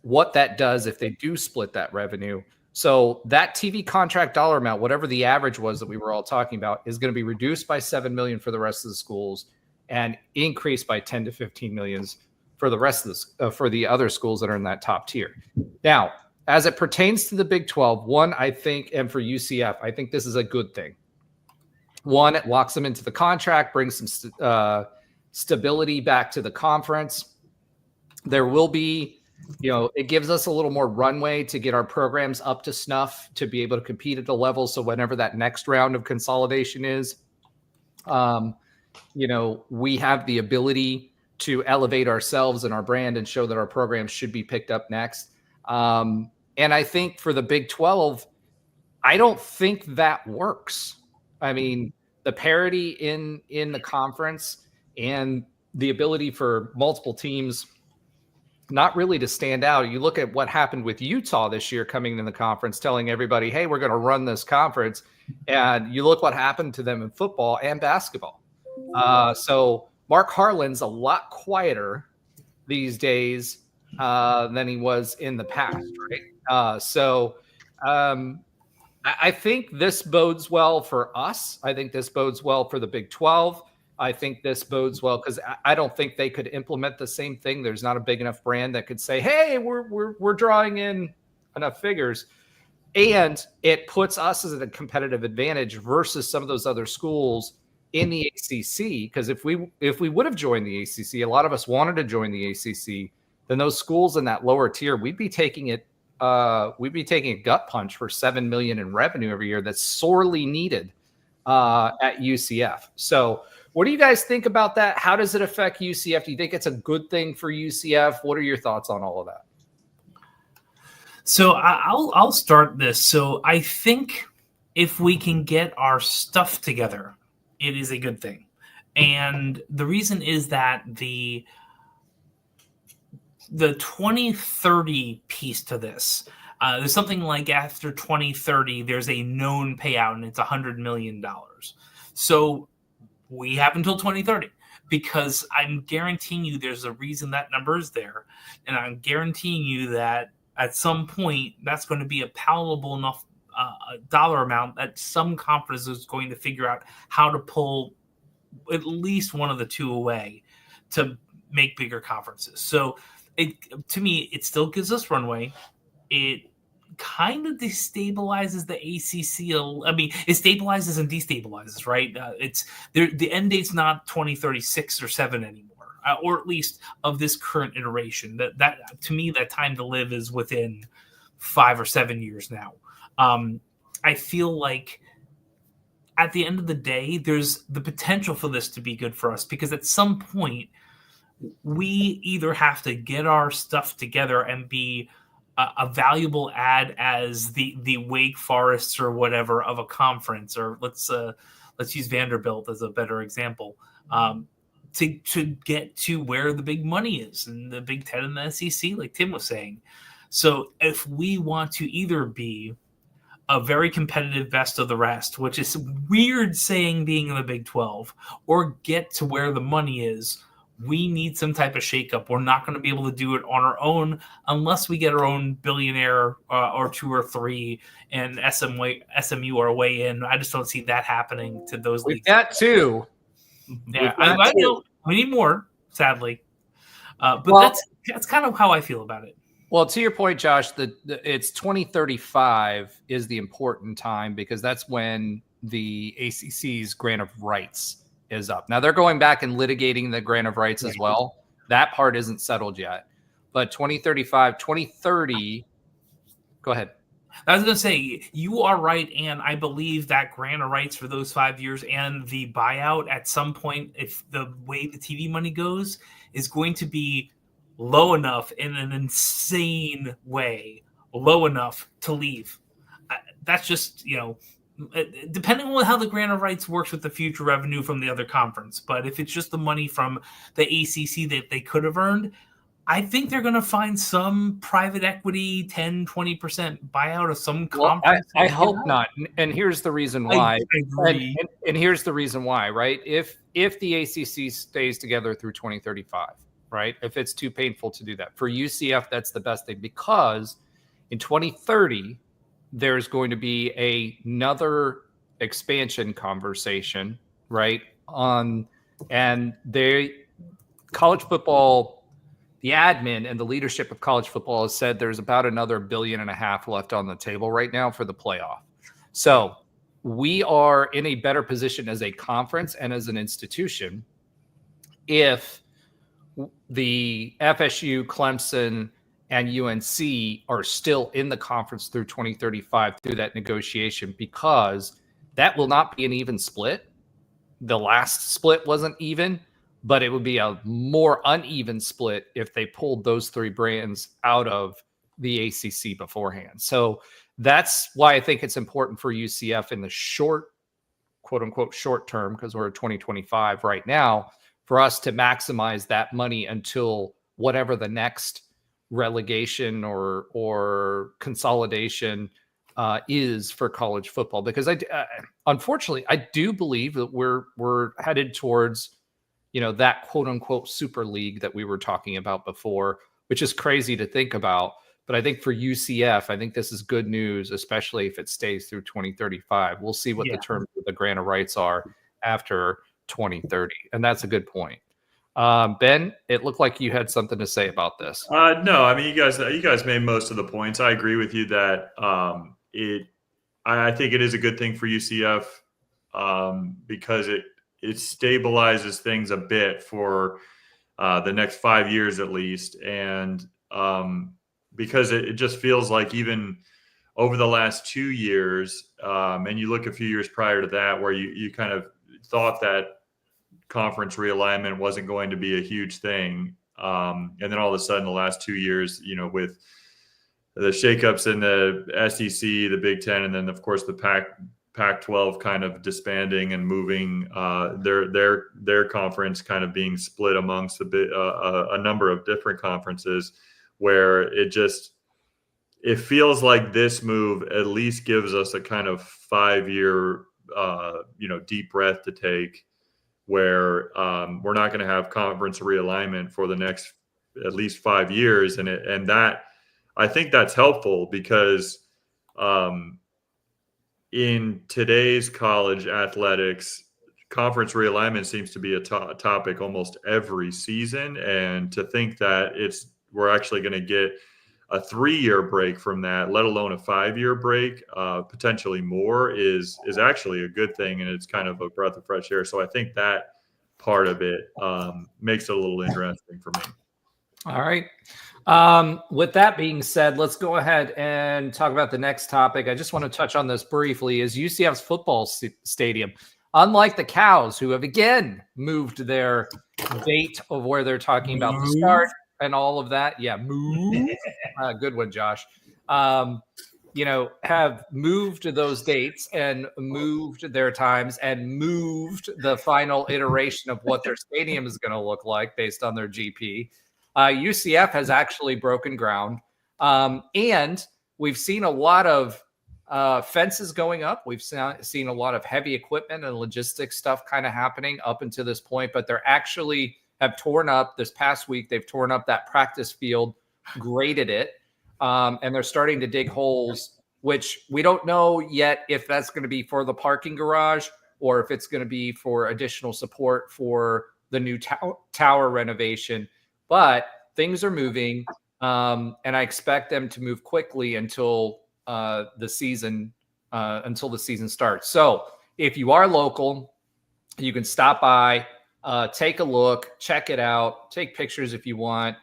what that does if they do split that revenue. So that TV contract dollar amount, whatever the average was that we were all talking about, is going to be reduced by $7 million for the rest of the schools and increased by 10 to 15 millions for the rest of for the other schools that are in that top tier. Now, as it pertains to the Big 12, one, I think, and for UCF, I think this is a good thing. One, it locks them into the contract, brings some stability back to the conference. There will be, it gives us a little more runway to get our programs up to snuff to be able to compete at a level. So whenever that next round of consolidation is, we have the ability to elevate ourselves and our brand and show that our programs should be picked up next. And I think for the Big 12, I don't think that works. I mean, the parity in the conference and the ability for multiple teams not really to stand out. You look at what happened with Utah this year coming in the conference, telling everybody, hey, we're going to run this conference. And you look what happened to them in football and basketball. So Mark Harlan's a lot quieter these days than he was in the past, right? I think this bodes well for us. I think this bodes well for the Big 12. I think this bodes well because I don't think they could implement the same thing. There's not a big enough brand that could say, hey, we're drawing in enough figures. And it puts us as a competitive advantage versus some of those other schools in the ACC. Because if we would have joined the ACC, a lot of us wanted to join the ACC, then those schools in that lower tier, we'd be taking a gut punch for $7 million in revenue every year that's sorely needed at UCF. So what do you guys think about that? How does it affect UCF? Do you think it's a good thing for UCF? What are your thoughts on all of that? So I'll start this. So I think if we can get our stuff together, it is a good thing. And the reason is that the 2030 piece to this, there's something like after 2030, there's a known payout and it's $100 million. So we have until 2030 because I'm guaranteeing you there's a reason that number is there. And I'm guaranteeing you that at some point that's going to be a palatable enough dollar amount that some conference is going to figure out how to pull at least one of the two away to make bigger conferences. So to me, it still gives us runway. It kind of destabilizes the ACC. I mean, it stabilizes and destabilizes, right? It's there. The end date's not 2036 or 7 anymore, or at least of this current iteration. That to me, that time to live is within 5 or 7 years now. I feel like at the end of the day, there's the potential for this to be good for us because at some point we either have to get our stuff together and be a valuable ad as the Wake Forests or whatever of a conference, or let's use Vanderbilt as a better example, to get to where the big money is and the Big Ten and the SEC, like Tim was saying. So if we want to either be a very competitive best of the rest, which is weird saying being in the Big 12, or get to where the money is, we need some type of shakeup. We're not going to be able to do it on our own unless we get our own billionaire or 2 or 3 and SMU are way in. I just don't see that happening to those leagues. That too. Yeah, I know we need more, sadly. But that's kind of how I feel about it. Well, to your point, Josh, it's 2035 is the important time because that's when the ACC's grant of rights is up. Now they're going back and litigating the grant of rights as well. That part isn't settled yet. But 2035, 2030, go ahead. I was going to say, you are right, and I believe that grant of rights for those 5 years and the buyout at some point, if the way the TV money goes, is going to be low enough in an insane way, low enough to leave. That's just, depending on how the grant of rights works with the future revenue from the other conference. But if it's just the money from the ACC that they could have earned, I think they're going to find some private equity 10, 20% buyout of some conference. I hope not. And here's the reason why. I agree. And here's the reason why, right? If the ACC stays together through 2035, right? If it's too painful to do that. For UCF, that's the best thing, because in 2030, there's going to be another expansion conversation, right? College football, the admin and the leadership of college football has said there's about another $1.5 billion left on the table right now for the playoff. So we are in a better position as a conference and as an institution if the FSU, Clemson, and UNC are still in the conference through 2035 through that negotiation, because that will not be an even split. The last split wasn't even, but it would be a more uneven split if they pulled those three brands out of the ACC beforehand. So that's why I think it's important for UCF in the short, quote unquote, short term, because we're at 2025 right now, for us to maximize that money until whatever the next relegation or consolidation is for college football. Because unfortunately, I do believe that we're headed towards that quote unquote super league that we were talking about before, which is crazy to think about. But I think for UCF, I think this is good news, especially if it stays through 2035. We'll see what the terms of the grant of rights are after 2030. And that's a good point. Ben, it looked like you had something to say about this. No, I mean, you guys made most of the points. I agree with you that I think it is a good thing for UCF because it stabilizes things a bit for the next 5 years at least. And because it just feels like even over the last 2 years, and you look a few years prior to that, where you kind of thought that conference realignment wasn't going to be a huge thing. And then all of a sudden the last 2 years, with the shakeups in the SEC, the Big Ten, and then of course the Pac-12 kind of disbanding and moving their conference kind of being split amongst a number of different conferences, where it feels like this move at least gives us a kind of 5-year deep breath to take, where we're not going to have conference realignment for the next at least 5 years, and that I think that's helpful because in today's college athletics, conference realignment seems to be a topic almost every season, and to think that we're actually going to get a 3-year break from that, let alone a 5-year break, potentially more, is actually a good thing, and it's kind of a breath of fresh air. So I think that part of it makes it a little interesting for me. All right. With that being said, let's go ahead and talk about the next topic. I just want to touch on this briefly. Is UCF's football stadium, unlike the Cows, who have again moved their date of where they're talking about the start and all of that. Yeah, move. Good one, Josh. Have moved those dates and moved their times and moved the final iteration of what their stadium is going to look like based on their GP. UCF has actually broken ground. And we've seen a lot of fences going up. We've seen a lot of heavy equipment and logistics stuff kind of happening up until this point, but they're actually have torn up this past week. They've torn up that practice field, graded it, and they're starting to dig holes, which we don't know yet if that's going to be for the parking garage or if it's going to be for additional support for the new tower renovation. But things are moving, and I expect them to move quickly until the season starts. So if you are local, you can stop by, take a look, check it out, take pictures if you want.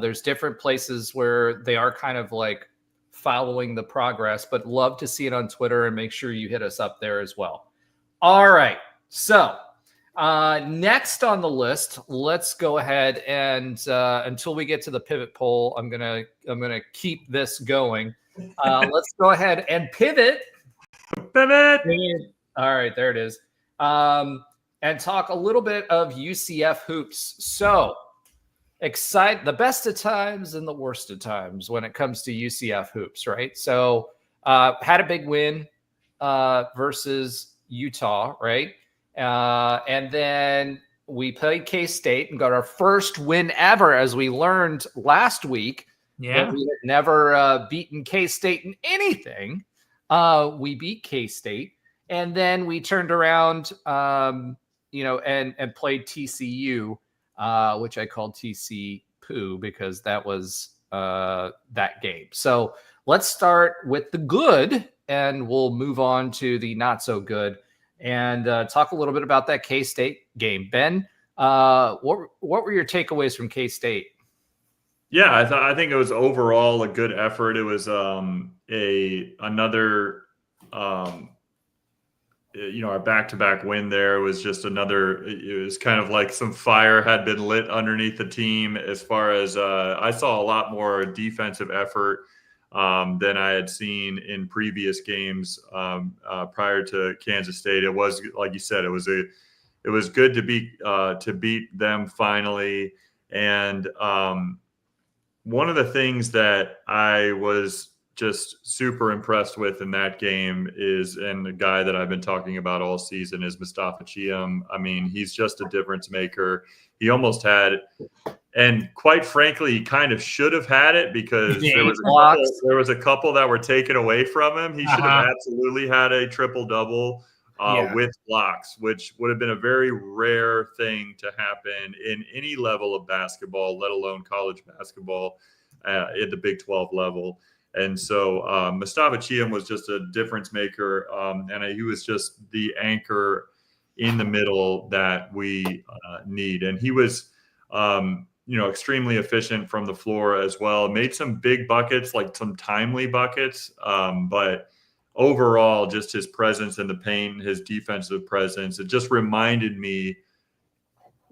There's different places where they are kind of like following the progress, but love to see it on Twitter, and make sure you hit us up there as well. All right. So next on the list, let's go ahead and until we get to the pivot poll, I'm gonna keep this going. Let's go ahead and pivot. Pivot. All right, there it is. And talk a little bit of UCF hoops. So the best of times and the worst of times when it comes to UCF hoops, right? So had a big win versus Utah, right? And then we played K-State and got our first win ever, as we learned last week. Yeah. That we had never beaten K-State in anything. We beat K-State. And then we turned around, and played TCU, which I called TC Poo because that was that game. So let's start with the good, and we'll move on to the not so good, and talk a little bit about that K-State game. Ben, what were your takeaways from K-State? Yeah, I think it was overall a good effort. It was another our back-to-back win there was just another. It was kind of like some fire had been lit underneath the team. As far as I saw a lot more defensive effort than I had seen in previous games prior to Kansas State. It was, like you said, it was good to beat them finally. And one of the things that I was just super impressed with in that game and the guy that I've been talking about all season is Mustafa Chiam. I mean, he's just a difference maker. He almost had, and quite frankly, he kind of should have had it, because there was a couple that were taken away from him. He should have absolutely had a triple-double with blocks, which would have been a very rare thing to happen in any level of basketball, let alone college basketball at the Big 12 level. And so Mustafa Chiam was just a difference maker, and he was just the anchor in the middle that we need. And he was, extremely efficient from the floor as well. Made some big buckets, like some timely buckets, but overall, just his presence in the paint, his defensive presence, it just reminded me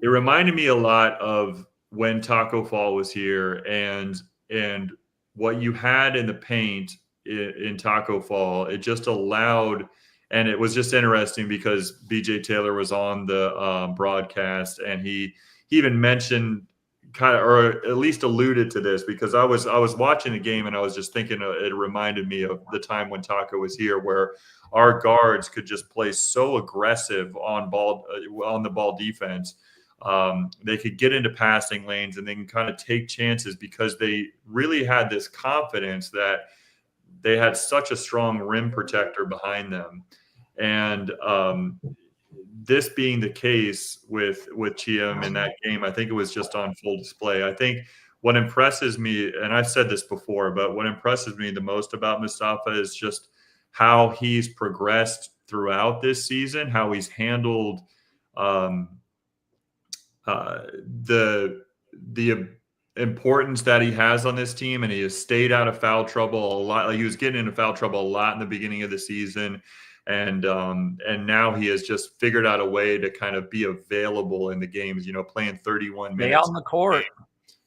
a lot of when Taco Fall was here, and what you had in the paint in Taco Fall. It just allowed, and it was just interesting because BJ Taylor was on the broadcast, and he even mentioned or at least alluded to this, because I was watching the game and I was just thinking it reminded me of the time when Taco was here, where our guards could just play so aggressive on the ball defense. They could get into passing lanes and then kind of take chances, because they really had this confidence that they had such a strong rim protector behind them. And this being the case with Chiam in that game, I think it was just on full display. I think what impresses me, and I've said this before, but what impresses me the most about Mustafa is just how he's progressed throughout this season, how he's handled the importance that he has on this team, and he has stayed out of foul trouble a lot. Like, he was getting into foul trouble a lot in the beginning of the season, and now he has just figured out a way to kind of be available in the games. Playing 31 minutes. Stay on the court.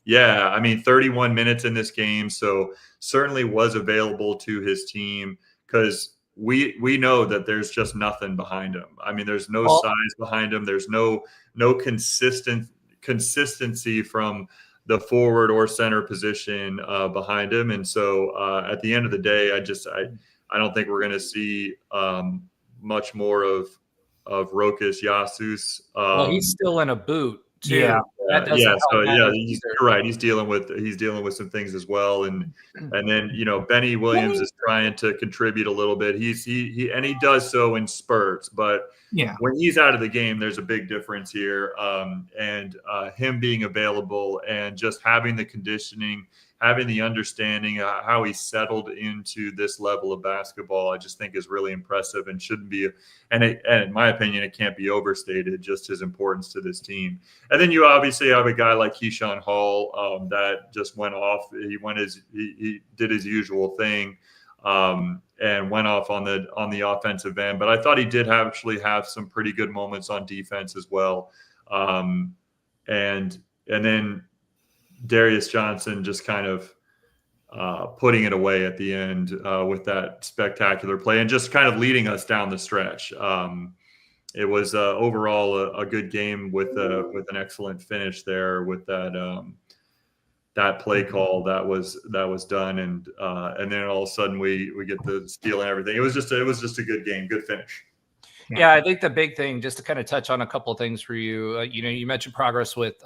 Yeah, I mean, 31 minutes in this game, so certainly was available to his team, because we know that there's just nothing behind him. I mean, there's no size behind him. There's no consistency from the forward or center position behind him. And so at the end of the day, I don't think we're going to see much more of Rokas Yasus. Well, he's still in a boot too. Yeah. You're right. He's dealing with some things as well, and then Benny Williams is trying to contribute a little bit. He does so in spurts, but when he's out of the game, there's a big difference here. And him being available and just having the conditioning, having the understanding how he settled into this level of basketball, I just think is really impressive and shouldn't be. And in my opinion, it can't be overstated, just his importance to this team. And then you obviously have a guy like Keyshawn Hall that just went off. He did his usual thing and went off on the offensive end. But I thought he did actually have some pretty good moments on defense as well. And then Darius Johnson just kind of putting it away at the end with that spectacular play and just kind of leading us down the stretch. It was overall a good game with an excellent finish there with that play call that was done, and then all of a sudden we get the steal and everything. It was just a good game, good finish. Yeah, I think the big thing, just to kind of touch on a couple of things for you, you mentioned progress with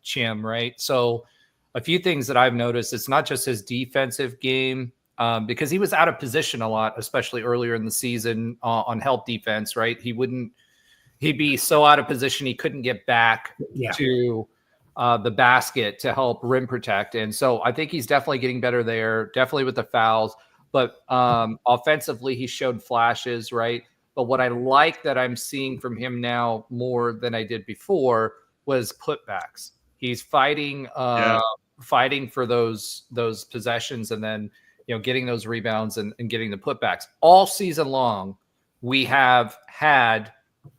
Chim, right? So a few things that I've noticed, it's not just his defensive game, because he was out of position a lot, especially earlier in the season on help defense, right? He'd be so out of position he couldn't get back to the basket to help rim protect. And so I think he's definitely getting better there, definitely with the fouls. But offensively, he showed flashes, right? But what I like that I'm seeing from him now more than I did before was putbacks. He's fighting for those possessions, and then getting those rebounds and getting the putbacks. All season long, we have had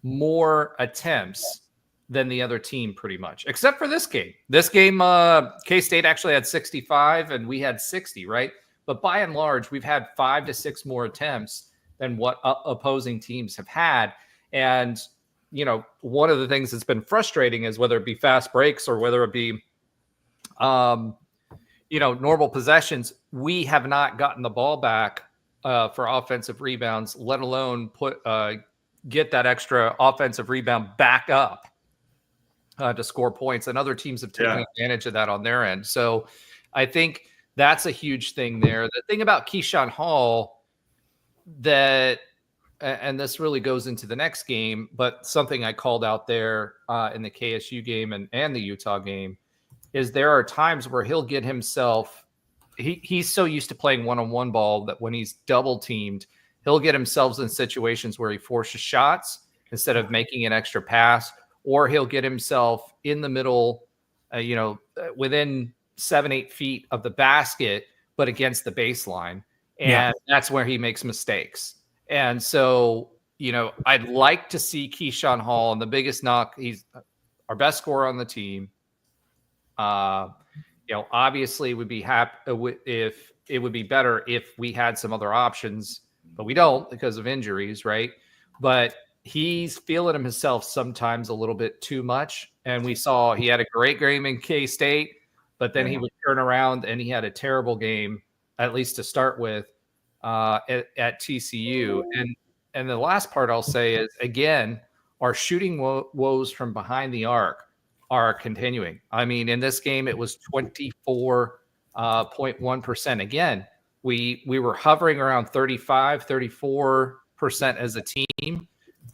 more attempts than the other team pretty much, except for this game. This game, K-State actually had 65 and we had 60, right? But by and large, we've had 5 to 6 more attempts than what opposing teams have had. And, one of the things that's been frustrating is whether it be fast breaks or whether it be, normal possessions, we have not gotten the ball back for offensive rebounds, let alone get that extra offensive rebound back up to score points. And other teams have taken advantage of that on their end. So I think that's a huge thing there. The thing about Keyshawn Hall and this really goes into the next game, but something I called out there in the KSU game and the Utah game is there are times where he'll get himself, he's so used to playing one-on-one ball that when he's double teamed, he'll get himself in situations where he forces shots instead of making an extra pass, or he'll get himself in the middle, within 7-8 feet of the basket, but against the baseline. And that's where he makes mistakes. And so, I'd like to see Keyshawn Hall, and the biggest knock, he's our best scorer on the team. Obviously would be happy if it would be better if we had some other options, but we don't because of injuries, right? But he's feeling himself sometimes a little bit too much. And we saw he had a great game in K-State, but then he would turn around and he had a terrible game, at least to start with, at TCU. And the last part I'll say is, again, our shooting woes from behind the arc are continuing. I mean, in this game, it was 24.1%. Again, we were hovering around 34% as a team,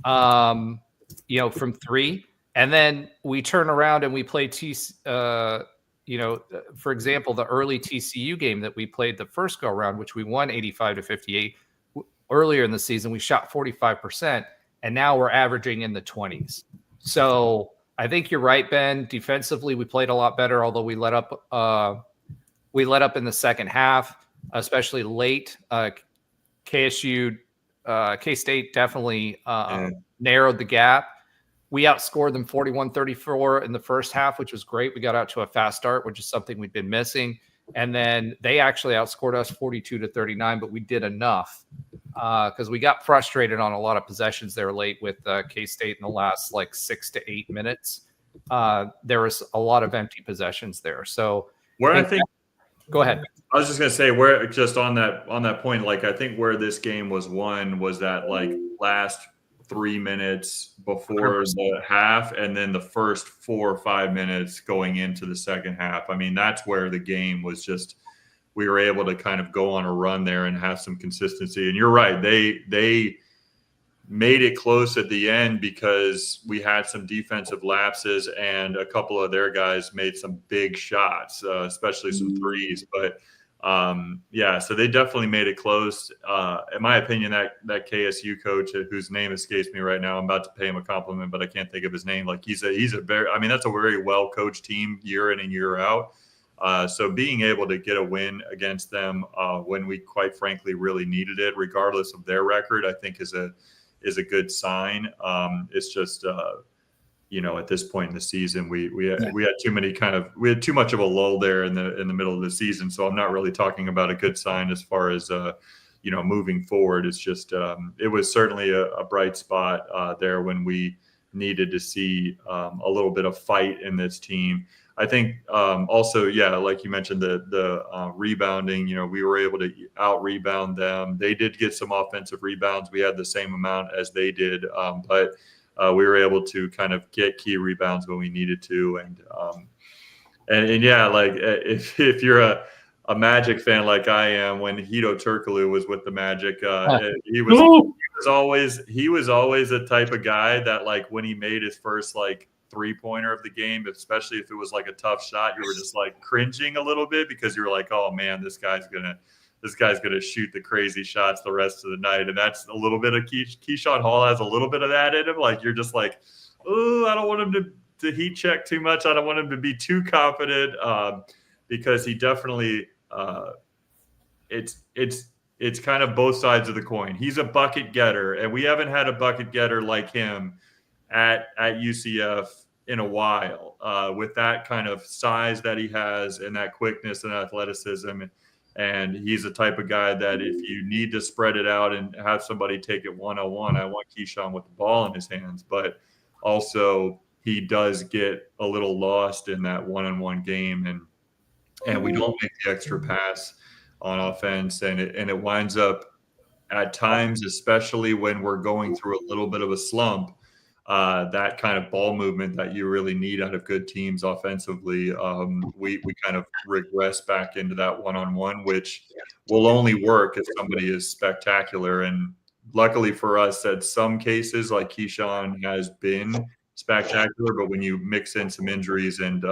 from three. And then we turn around and we play for example, the early TCU game that we played the first go around, which we won 85-58 earlier in the season, we shot 45%, and now we're averaging in the 20s. So I think you're right, Ben. Defensively, we played a lot better, although we let up in the second half, especially late. K-State definitely narrowed the gap. We outscored them 41-34 in the first half, which was great. We got out to a fast start, which is something we've been missing. And then they actually outscored us 42-39, but we did enough because we got frustrated on a lot of possessions there late with K-State in the last 6 to 8 minutes. There was a lot of empty possessions there. So go ahead. I was just going to say, where just on that point, I think where this game was won was that last 3 minutes before 100%. The half, and then the first 4 or 5 minutes going into the second half. I mean, that's where the game was just, we were able to kind of go on a run there and have some consistency. And you're right, they made it close at the end because we had some defensive lapses and a couple of their guys made some big shots, especially some threes. But so they definitely made it close. In my opinion, that KSU coach, whose name escapes me right now, I'm about to pay him a compliment, but I can't think of his name. Like he's a very, I mean, that's a very well coached team year in and year out. So being able to get a win against them when we quite frankly really needed it, regardless of their record, I think is a good sign. It's just at this point in the season, we had too much of a lull there in the middle of the season. So I'm not really talking about a good sign as far as moving forward. It's just it was certainly a bright spot there when we needed to see a little bit of fight in this team. I think also, like you mentioned, the rebounding, we were able to out rebound them. They did get some offensive rebounds. We had the same amount as they did, but we were able to kind of get key rebounds when we needed to. And like if you're a Magic fan like I am, when Hito Turkoglu was with the Magic, he was always a type of guy that, like, when he made his first like 3-pointer of the game, especially if it was like a tough shot, you were just like cringing a little bit because you were like, oh man, this guy's gonna shoot the crazy shots the rest of the night. And that's a little bit of Keyshawn Hall has a little bit of that in him. Like you're just like, oh, I don't want him to heat check too much. I don't want him to be too confident because he definitely it's kind of both sides of the coin. He's a bucket getter, and we haven't had a bucket getter like him at UCF in a while, with that kind of size that he has and that quickness and athleticism. And he's the type of guy that if you need to spread it out and have somebody take it one-on-one, I want Keyshawn with the ball in his hands. But also he does get a little lost in that one-on-one game, and we don't make the extra pass on offense, and it winds up at times, especially when we're going through a little bit of a slump, that kind of ball movement that you really need out of good teams offensively, we kind of regress back into that one-on-one, which will only work if somebody is spectacular. And luckily for us, at some cases, like Keyshawn has been spectacular, but when you mix in some injuries and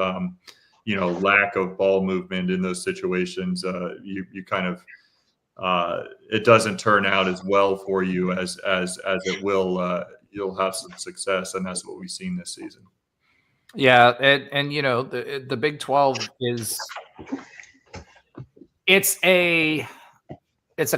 lack of ball movement in those situations, you kind of it doesn't turn out as well for you as it will. You'll have some success, and that's what we've seen this season. Yeah, and the Big 12 it's a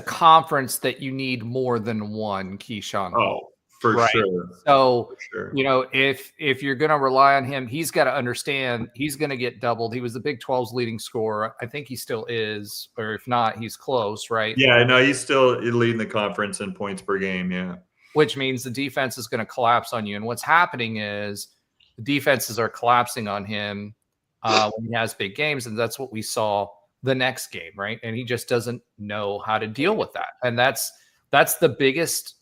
conference that you need more than one Keyshawn Hall. For sure. So, for sure. If you're going to rely on him, he's got to understand he's going to get doubled. He was the Big 12's leading scorer. I think he still is, or if not, he's close, right? Yeah, no, he's still leading the conference in points per game, yeah. Which means the defense is going to collapse on you. And what's happening is the defenses are collapsing on him when he has big games, and that's what we saw the next game, right? And he just doesn't know how to deal with that. And that's the biggest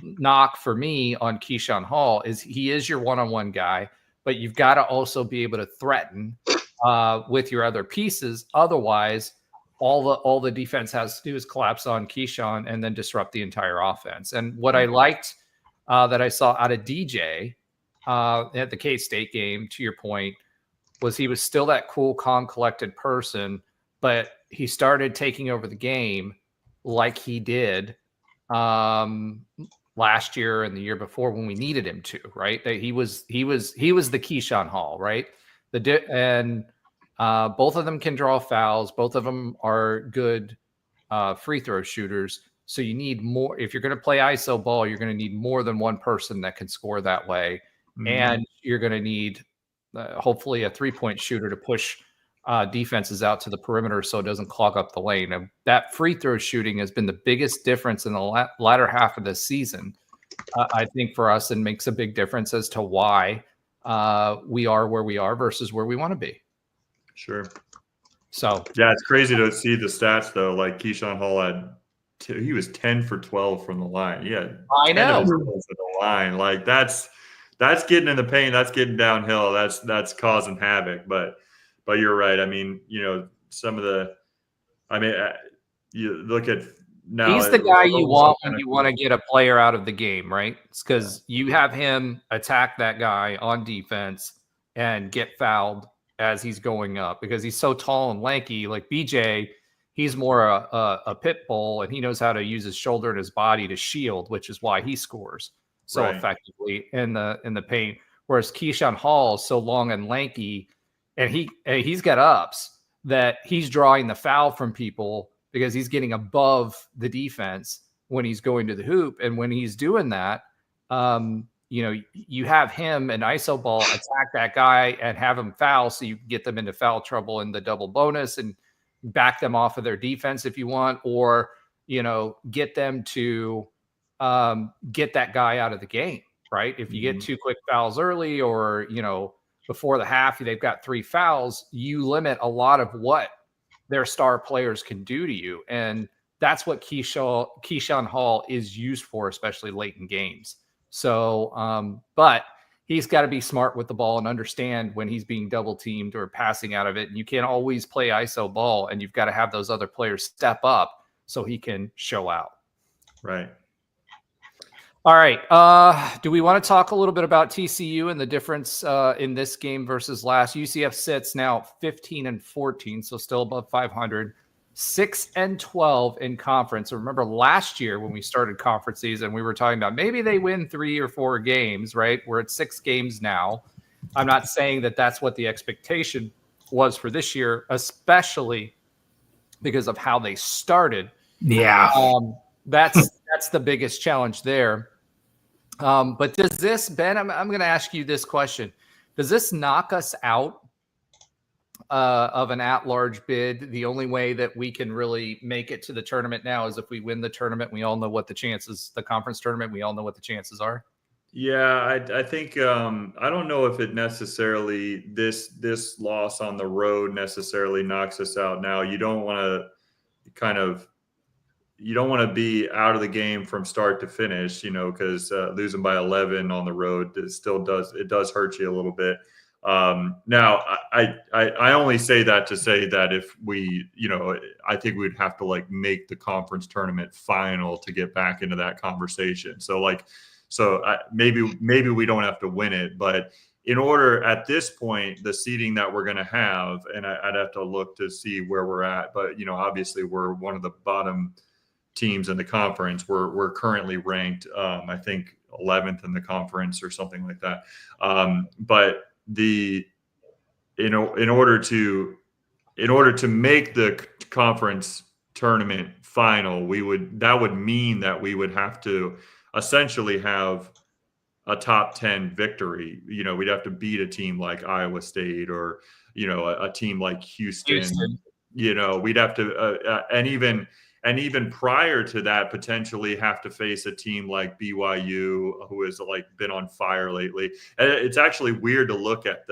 knock for me on Keyshawn Hall is he is your one-on-one guy, but you've got to also be able to threaten with your other pieces. Otherwise, all the defense has to do is collapse on Keyshawn and then disrupt the entire offense. And what I liked that I saw out of DJ at the K-State game, to your point, was he was still that cool, calm, collected person, but he started taking over the game like he did last year and the year before when we needed him to, right? That he was the Keyshawn Hall, right? Both of them can draw fouls. Both of them are good free throw shooters. So you need more. If you're going to play ISO ball, you're going to need more than one person that can score that way. Mm-hmm. And you're going to need hopefully a 3-point shooter to push defenses out to the perimeter so it doesn't clog up the lane. And that free throw shooting has been the biggest difference in the latter half of this season, I think, for us, and makes a big difference as to why we are where we are versus where we want to be. Sure. So yeah, it's crazy to see the stats though. Like Keyshawn Hall he was 10 for 12 from the line. Yeah, I know. From the line, like that's getting in the paint. That's getting downhill. That's causing havoc. But you're right. I mean, some of the. I mean, you look at now He's the guy you want when kinda you cool. want to get a player out of the game, right? It's because you have him attack that guy on defense and get fouled as he's going up because he's so tall and lanky. Like BJ, he's more a pit bull, and he knows how to use his shoulder and his body to shield, which is why he scores so Right. effectively in the paint. Whereas Keyshawn Hall is so long and lanky, and he's got ups that he's drawing the foul from people because he's getting above the defense when he's going to the hoop. And when he's doing that, you have him and ISO ball attack that guy and have him foul so you can get them into foul trouble in the double bonus and back them off of their defense if you want, or, get them to get that guy out of the game, right? If you get 2 quick fouls early or, before the half, they've got 3 fouls, you limit a lot of what their star players can do to you. And that's what Keyshawn Hall is used for, especially late in games. So, but he's got to be smart with the ball and understand when he's being double teamed or passing out of it. And you can't always play ISO ball, and you've got to have those other players step up so he can show out. Right. All right. Do we want to talk a little bit about TCU and the difference in this game versus last? UCF sits now 15-14, so still above 500, 6-12 in conference. Remember last year when we started conference season, we were talking about maybe they win 3 or 4 games, right? We're at 6 games now. I'm not saying that that's what the expectation was for this year, especially because of how they started. Yeah. That's the biggest challenge there. But does this, Ben, I'm going to ask you this question. Does this knock us out of an at-large bid? The only way that we can really make it to the tournament now is if we win the tournament. We all know what the chances, the conference tournament, we all know what the chances are. Yeah, I think I don't know if it necessarily this loss on the road necessarily knocks us out now. You don't want to be out of the game from start to finish, because losing by 11 on the road it does hurt you a little bit. Now I only say that to say that if we, I think we'd have to make the conference tournament final to get back into that conversation. So maybe we don't have to win it, but in order at this point, the seeding that we're going to have, and I'd have to look to see where we're at, but obviously we're one of the bottom teams in the conference. We're currently ranked, I think 11th in the conference or something like that. But in order to make the conference tournament final, that would mean that we would have to essentially have a top 10 victory. We'd have to beat a team like Iowa State or, a team like Houston. We'd have to, and even prior to that, potentially have to face a team like BYU, who has been on fire lately. And it's actually weird to look at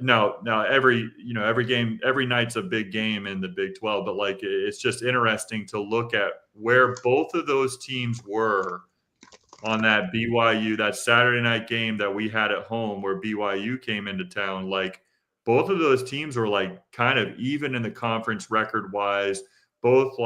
now every game, every night's a big game in the Big 12, but it's just interesting to look at where both of those teams were on that Saturday night game that we had at home where BYU came into town. Both of those teams were kind of even in the conference record wise, both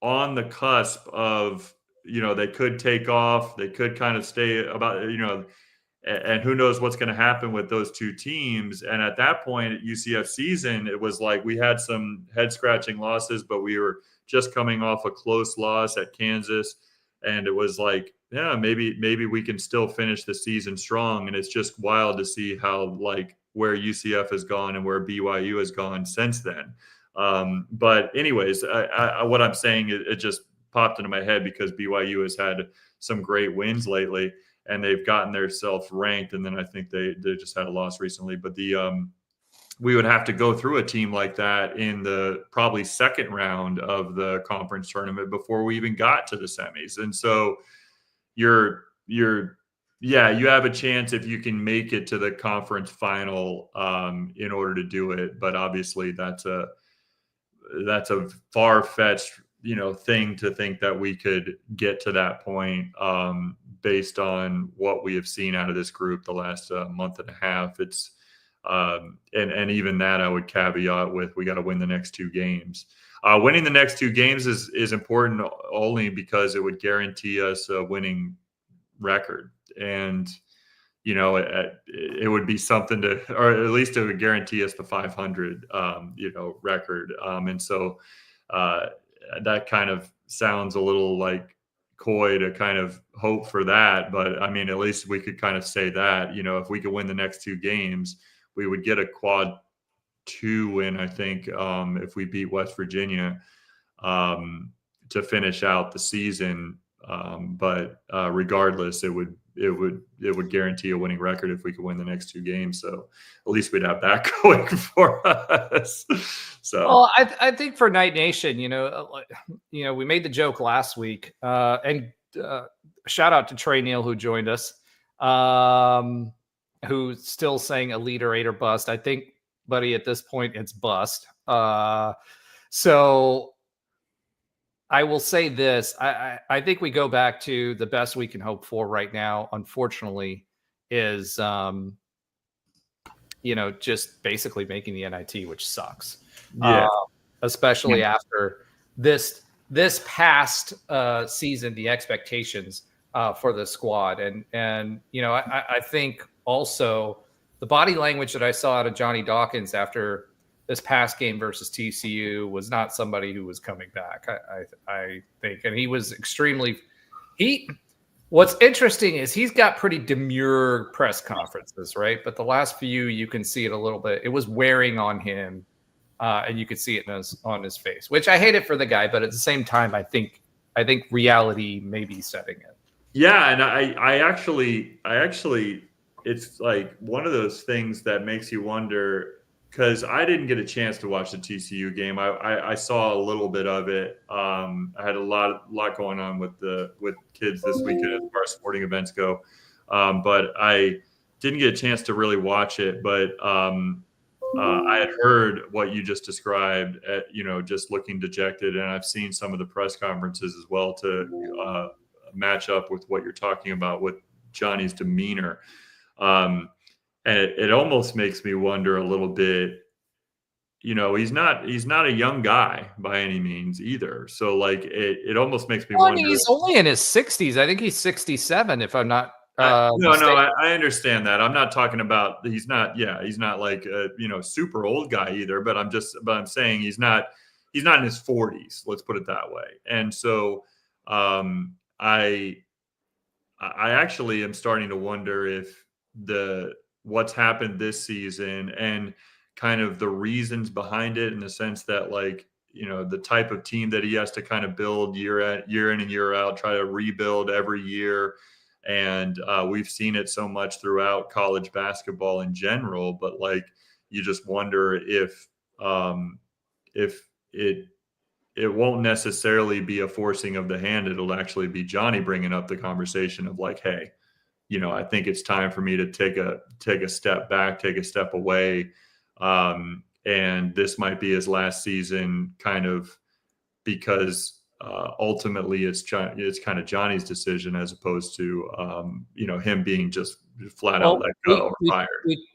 on the cusp of, they could take off, they could kind of stay about, and who knows what's going to happen with those two teams. And at that point at UCF season, it was we had some head scratching losses, but we were just coming off a close loss at Kansas. And it was maybe we can still finish the season strong. And it's just wild to see how where UCF has gone and where BYU has gone since then. But anyways, what I'm saying, it just popped into my head because BYU has had some great wins lately and they've gotten themselves ranked. And then I think they just had a loss recently, but we would have to go through a team like that in the probably second round of the conference tournament before we even got to the semis. And so you have a chance if you can make it to the conference final in order to do it. But obviously that's a far-fetched, thing to think that we could get to that point based on what we have seen out of this group the last month and a half. It's And even that I would caveat with, we got to win the next 2 games. Winning the next 2 games is important only because it would guarantee us a winning record. And, it would be something to, or at least it would guarantee us the 500, record. And so that kind of sounds a little like coy to kind of hope for that. But I mean, at least we could kind of say that, if we could win the next 2 games, we would get a quad 2 win, I think, if we beat West Virginia to finish out the season. But regardless, it would guarantee a winning record if we could win the next 2 games. So at least we'd have that going for us. So, well, I think for Night Nation, we made the joke last week, and shout out to Trey Neal who joined us, who's still saying Elite or 8 or bust. I think, buddy, at this point it's bust. So I will say this. I think we go back to the best we can hope for right now, unfortunately, is, just basically making the NIT, which sucks. Yeah. Especially after this past season, the expectations for the squad. And I think also the body language that I saw out of Johnny Dawkins after this past game versus TCU was not somebody who was coming back, I think. And he was what's interesting is he's got pretty demure press conferences, right? But the last few, you can see it a little bit. It was wearing on him, and you could see it on his face, which I hate it for the guy. But at the same time, I think reality may be setting it. Yeah, and I actually, it's like one of those things that makes you wonder, because I didn't get a chance to watch the TCU game. I saw a little bit of it. I had a lot going on with kids this weekend as far as sporting events go, but I didn't get a chance to really watch it. But I had heard what you just described, just looking dejected, and I've seen some of the press conferences as well to match up with what you're talking about with Johnny's demeanor. And it almost makes me wonder a little bit, he's not a young guy by any means either. So like it almost makes me wonder. He's only in his 60s. I think he's 67 if I'm not No, I understand that. I'm not talking about, he's not like a, super old guy either, but I'm saying he's not in his 40s, let's put it that way. And so I actually am starting to wonder if what's happened this season and kind of the reasons behind it, in the sense that, like, the type of team that he has to kind of build year in and year out, try to rebuild every year. And we've seen it so much throughout college basketball in general, but like, you just wonder if it won't necessarily be a forcing of the hand. It'll actually be Johnny bringing up the conversation of like, hey, I think it's time for me to take a step back, take a step away. And this might be his last season, kind of, because ultimately it's kind of Johnny's decision, as opposed to, him being just flat out let go or fired.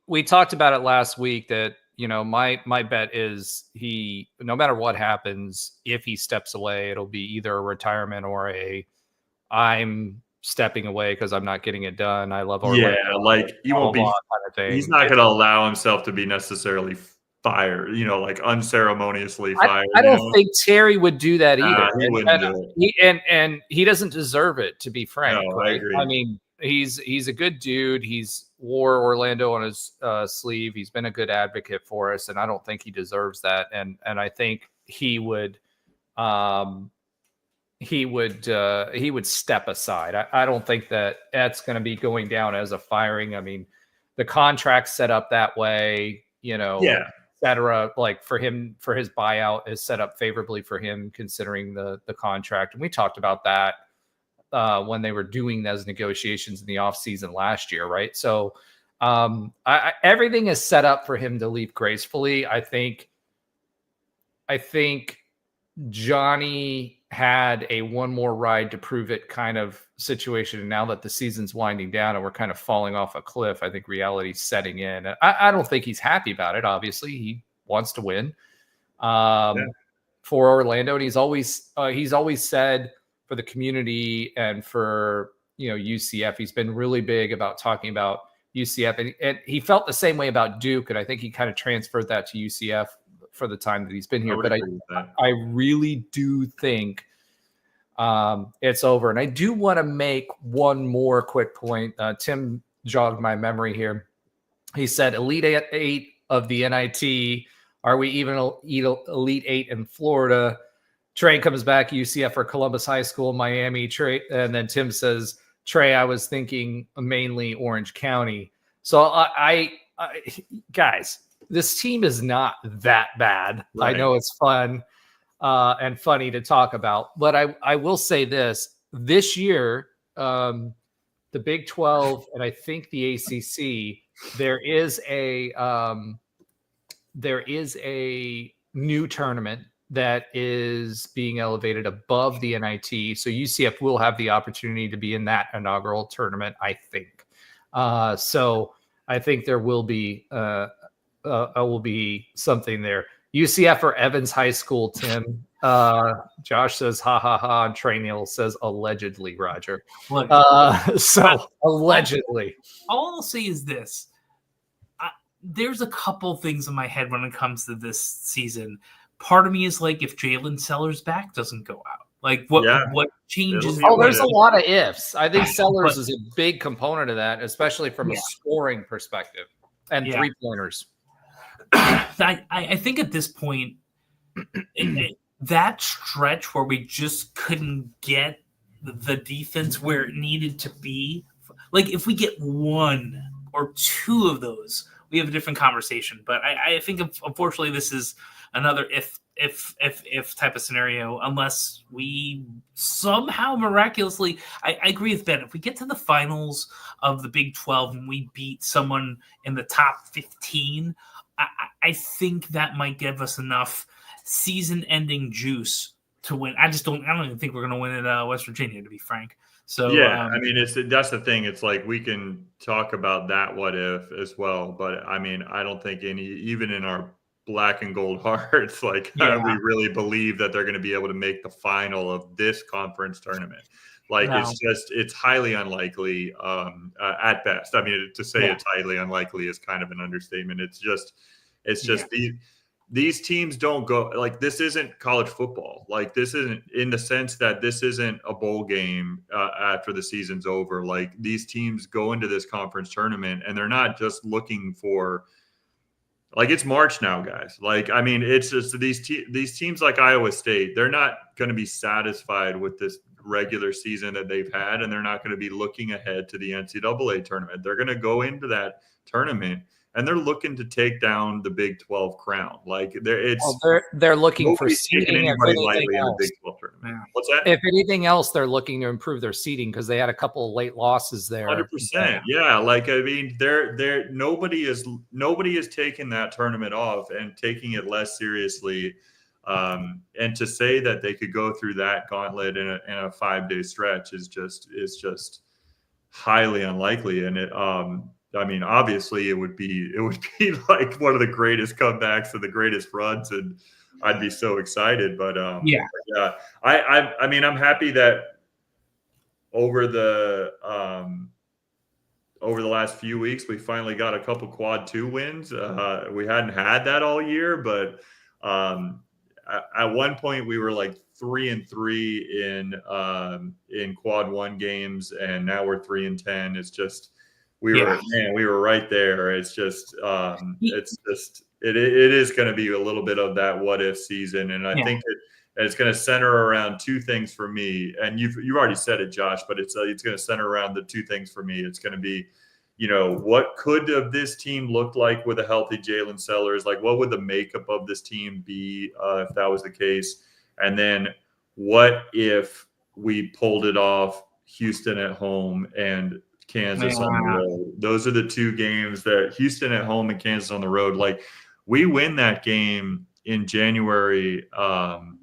We talked about it last week that, my bet is no matter what happens, if he steps away, it'll be either a retirement or I'm stepping away because I'm not getting it done. I love Orlando. Yeah, like he won't be. Kind of thing. He's not going to allow himself to be necessarily fired, like unceremoniously fired. I don't think Terry would do that either. He wouldn't do it. And he doesn't deserve it, to be frank. No, I agree. I mean, he's a good dude. He's wore Orlando on his sleeve. He's been a good advocate for us, and I don't think he deserves that. And I think he would step aside. I don't think that's going to be going down as a firing. I mean, the contract's set up that way, et cetera. Like for his buyout is set up favorably for him, considering the contract. And we talked about that when they were doing those negotiations in the offseason last year, right? So everything is set up for him to leave gracefully. I think Johnny had a one more ride to prove it kind of situation. And now that the season's winding down and we're kind of falling off a cliff, I think reality's setting in. I don't think he's happy about it. Obviously, he wants to win for Orlando. And he's always said for the community and for, UCF, he's been really big about talking about UCF. And he felt the same way about Duke. And I think he kind of transferred that to UCF for the time that he's been here. But I really do think it's over. And I do want to make one more quick point. Tim jogged my memory here. He said, Elite Eight of the NIT. Are we even Elite Eight in Florida? Trey comes back, UCF or Columbus High School, Miami. Trey, and then Tim says, Trey, I was thinking mainly Orange County. So I guys, this team is not that bad. Right. I know it's fun and funny to talk about, but I will say this year, the Big 12 and I think the ACC, there is a new tournament that is being elevated above the NIT. So UCF will have the opportunity to be in that inaugural tournament, I think. So I think there will be something there. UCF or Evans High School, Tim. Josh says, ha, ha, ha. And Trey Neal says, allegedly, Roger. Look, allegedly. All I'll say is this. There's a couple things in my head when it comes to this season. Part of me is like, if Jalen Sellers' back doesn't go out, like what changes? There's a lot of ifs. I think Sellers is a big component of that, especially from a scoring perspective and 3-pointers. I think at this point, that stretch where we just couldn't get the defense where it needed to be, like if we get one or two of those, we have a different conversation. But I think unfortunately this is another if type of scenario, unless we somehow miraculously, I agree with Ben. If we get to the finals of the Big 12 and we beat someone in the top 15, I think that might give us enough season-ending juice to win. I don't even think we're going to win at West Virginia, to be frank. So I mean, that's the thing. It's like we can talk about that what if as well, but I mean, I don't think even in our black and gold hearts, we really believe that they're going to be able to make the final of this conference tournament. It's highly unlikely at best. I mean, to say it's highly unlikely is kind of an understatement. It's just these teams don't go, like, this isn't college football. Like, this isn't, in the sense that this isn't a bowl game after the season's over. Like, these teams go into this conference tournament and they're not just looking for, like, it's March now, guys. Like, I mean, it's just these teams like Iowa State, they're not going to be satisfied with this regular season that they've had, and they're not going to be looking ahead to the NCAA tournament. They're going to go into that tournament and they're looking to take down the Big 12 crown. Like, they're looking for seeding. Anybody lightly in the Big 12 tournament. Yeah. What's that? If anything else, they're looking to improve their seeding because they had a couple of late losses there. 100%. Yeah. Like, I mean, nobody is taking that tournament off and taking it less seriously. And to say that they could go through that gauntlet in a 5-day stretch is just highly unlikely. And I mean, obviously it would be like one of the greatest comebacks and the greatest runs, and I'd be so excited. But I mean, I'm happy that over the last few weeks we finally got a couple quad 2 wins. We hadn't had that all year, but at one point we were like 3-3 in quad 1 games, and now we're 3-10. It's just we were right there. It's just it is going to be a little bit of that what if season, and I think it's going to center around 2 things for me. And you've already said it, Josh, but it's going to center around the 2 things for me. It's going to be, what could have this team looked like with a healthy Jalen Sellers? Like, what would the makeup of this team be if that was the case? And then what if we pulled it off, Houston at home and Kansas on the road? Those are the 2 games that Houston at home and Kansas on the road. Like, we win that game in January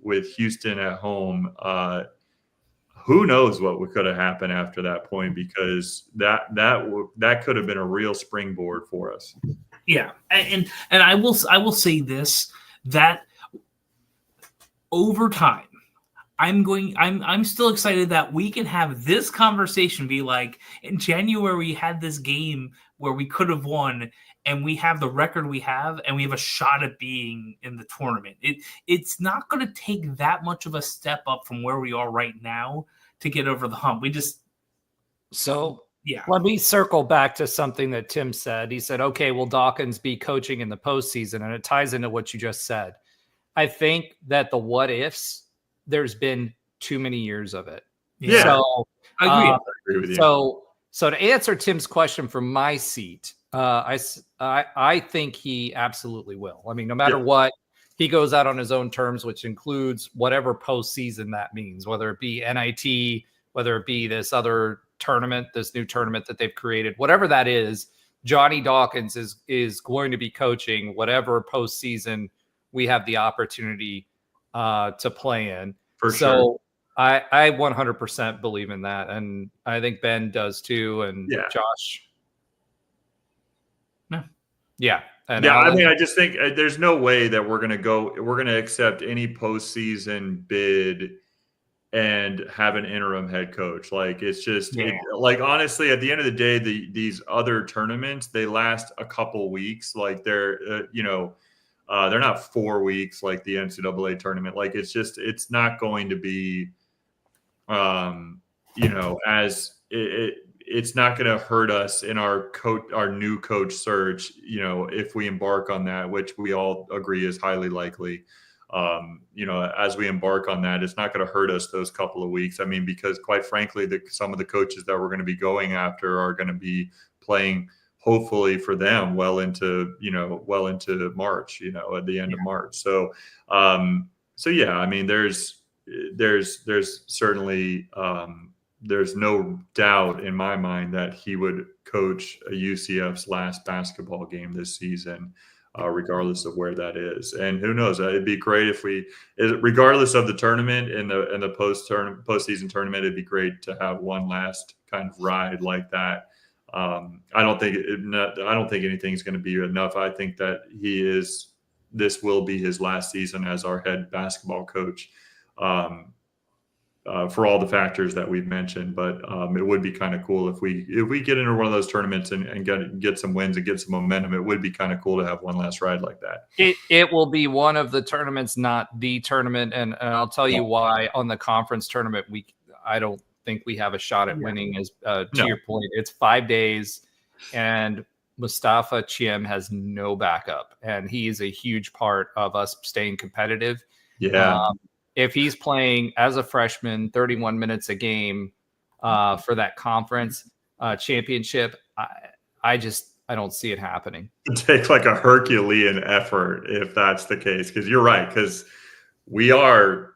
with Houston at home. Who knows what could have happened after that point, because that could have been a real springboard for us. Yeah, and I will say that over time, I'm still excited that we can have this conversation. Be like, in January we had this game where we could have won, and we have the record we have, and we have a shot at being in the tournament. It's not going to take that much of a step up from where we are right now to get over the hump. Let me circle back to something that Tim said. He said, okay, will Dawkins be coaching in the postseason? And it ties into what you just said. I think that the what ifs, there's been too many years of it. Yeah. So I agree. I agree with you. So to answer Tim's question from my seat, I think he absolutely will. I mean, no matter what, he goes out on his own terms, which includes whatever postseason that means, whether it be NIT, whether it be this other tournament, this new tournament that they've created, whatever that is. Johnny Dawkins is going to be coaching whatever postseason we have the opportunity to play in. For sure. I 100% believe in that, and I think Ben does too, and Josh. Yeah. And I mean, I just think there's no way that we're going to accept any postseason bid and have an interim head coach. Like, it's just like, honestly, at the end of the day, these other tournaments, they last a couple weeks. Like, they're they're not 4 weeks like the NCAA tournament. Like, it's not going to be, it's not going to hurt us in our new coach search, if we embark on that, which we all agree is highly likely. As we embark on that, it's not going to hurt us those couple of weeks. I mean, because quite frankly, some of the coaches that we're going to be going after are going to be playing, hopefully for them, well into March, at the end of March. So yeah, I mean, there's certainly, there's no doubt in my mind that he would coach a UCF's last basketball game this season, regardless of where that is. And who knows? It'd be great if regardless of the tournament and the postseason tournament, it'd be great to have one last kind of ride like that. I don't think anything's going to be enough. I think that this will be his last season as our head basketball coach. For all the factors that we've mentioned, but it would be kind of cool if we get into one of those tournaments and get some wins and get some momentum. It would be kind of cool to have one last ride like that. It will be one of the tournaments, not the tournament, and I'll tell you why. On the conference tournament, I don't think we have a shot at winning. As to your point, it's 5 days, and Mustafa Chiem has no backup, and he is a huge part of us staying competitive. Yeah. If he's playing as a freshman 31 minutes a game for that conference championship, I don't see it happening. It'd take like a Herculean effort if that's the case, because you're right, because we don't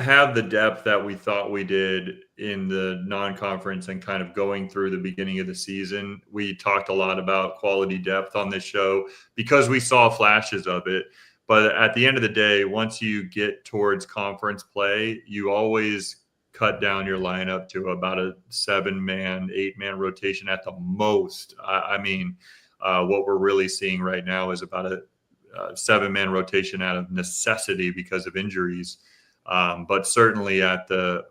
have the depth that we thought we did in the non-conference and kind of going through the beginning of the season. We talked a lot about quality depth on this show because we saw flashes of it. But at the end of the day, once you get towards conference play, you always cut down your lineup to about a 7-man, 8-man rotation at the most. I mean, what we're really seeing right now is about a 7-man rotation out of necessity because of injuries. But certainly at the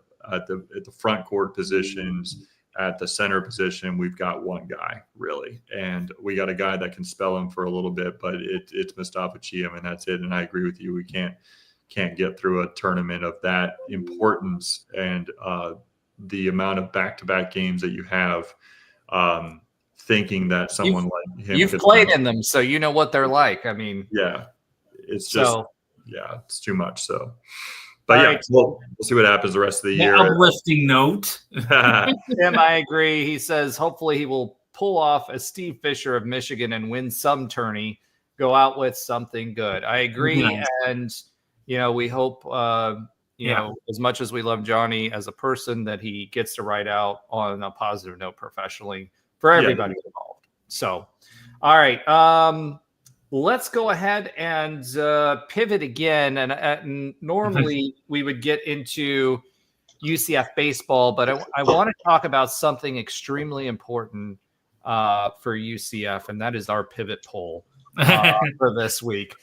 front court positions, at the center position, we've got one guy really, and we got a guy that can spell him for a little bit, but it's Mustafa Chiem, and that's it. And I agree with you. We can't get through a tournament of that importance and the amount of back-to-back games that you have, thinking that someone like him. You've played in them, so you know what they're like. I mean, yeah, it's just it's too much. So. But we'll see what happens the rest of the year. Uplifting note. Tim, I agree. He says hopefully he will pull off a Steve Fisher of Michigan and win some tourney, go out with something good. I agree. Nice. And, we hope, as much as we love Johnny as a person, that he gets to ride out on a positive note professionally for everybody involved. So, all right. let's go ahead and pivot again. And normally we would get into UCF baseball, but I want to talk about something extremely important for UCF, and that is our pivot poll for this week.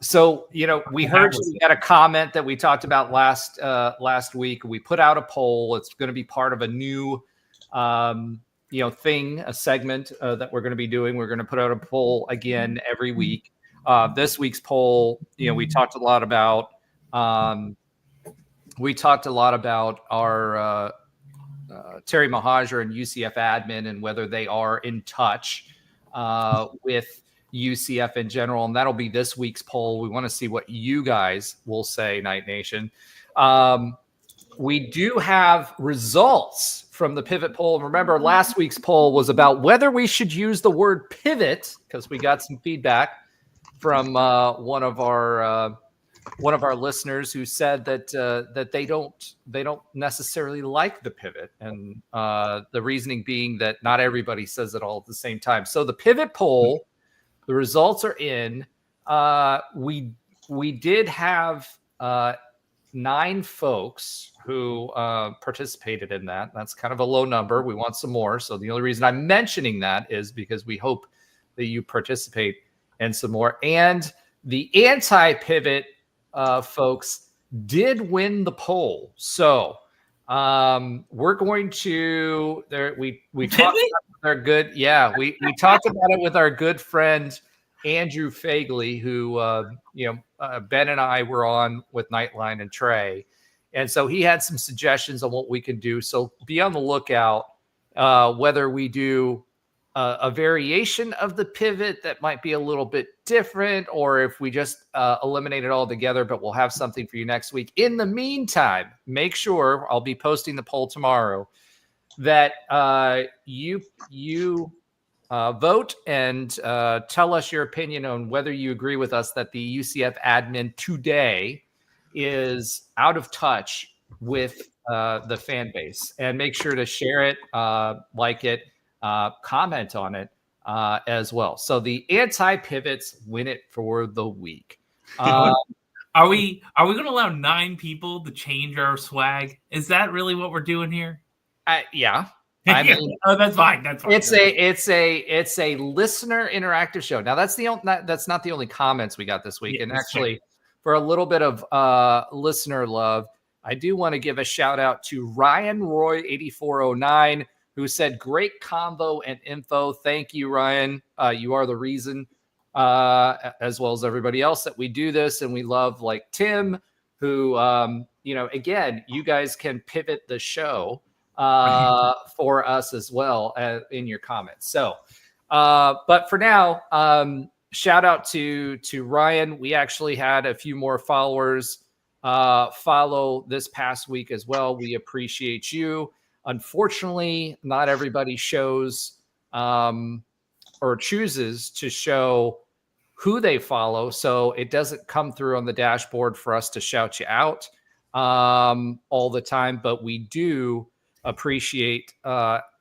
So, we heard you got a comment that we talked about last week. We put out a poll. It's going to be part of a new thing, a segment that we're going to be doing. We're going to put out a poll again every week. This week's poll, we talked a lot about our Terry Mahajer and UCF admin and whether they are in touch with UCF in general. And that'll be this week's poll. We want to see what you guys will say, Night Nation. We do have results from the pivot poll. Remember, last week's poll was about whether we should use the word pivot, because we got some feedback from one of our listeners who said that they don't necessarily like the pivot, and the reasoning being that not everybody says it all at the same time. So the pivot poll, the results are in. We did have 9 folks who participated in that. That's kind of a low number. We want some more. So the only reason I'm mentioning that is because we hope that you participate in some more. And the anti-pivot folks did win the poll. So we're going to we talked about our good we talked about it with our good friend Andrew Fagley, who Ben and I were on with Nightline and Trey, and so he had some suggestions on what we can do. So be on the lookout whether we do a variation of the pivot that might be a little bit different, or if we just eliminate it all together, but we'll have something for you next week. In the meantime, make sure, I'll be posting the poll tomorrow, that you vote and tell us your opinion on whether you agree with us that the UCF admin today is out of touch with the fan base. And make sure to share it, like it, comment on it as well. So the anti-pivots win it for the week. Are we going to allow 9 people to change our swag? Is that really what we're doing here? Yeah. I mean, that's fine. That's fine. It's a listener interactive show. Now that's not the only comments we got this week. Yeah, and actually, for a little bit of listener love, I do want to give a shout out to Ryan Roy 8409, who said, "Great convo and info." Thank you, Ryan. You are the reason, as well as everybody else, that we do this, and we love, like Tim, who again, you guys can pivot the show for us as well in your comments. So, but for now, shout out to Ryan. We actually had a few more followers follow this past week as well. We appreciate you. Unfortunately, not everybody shows or chooses to show who they follow, so it doesn't come through on the dashboard for us to shout you out all the time. But we do appreciate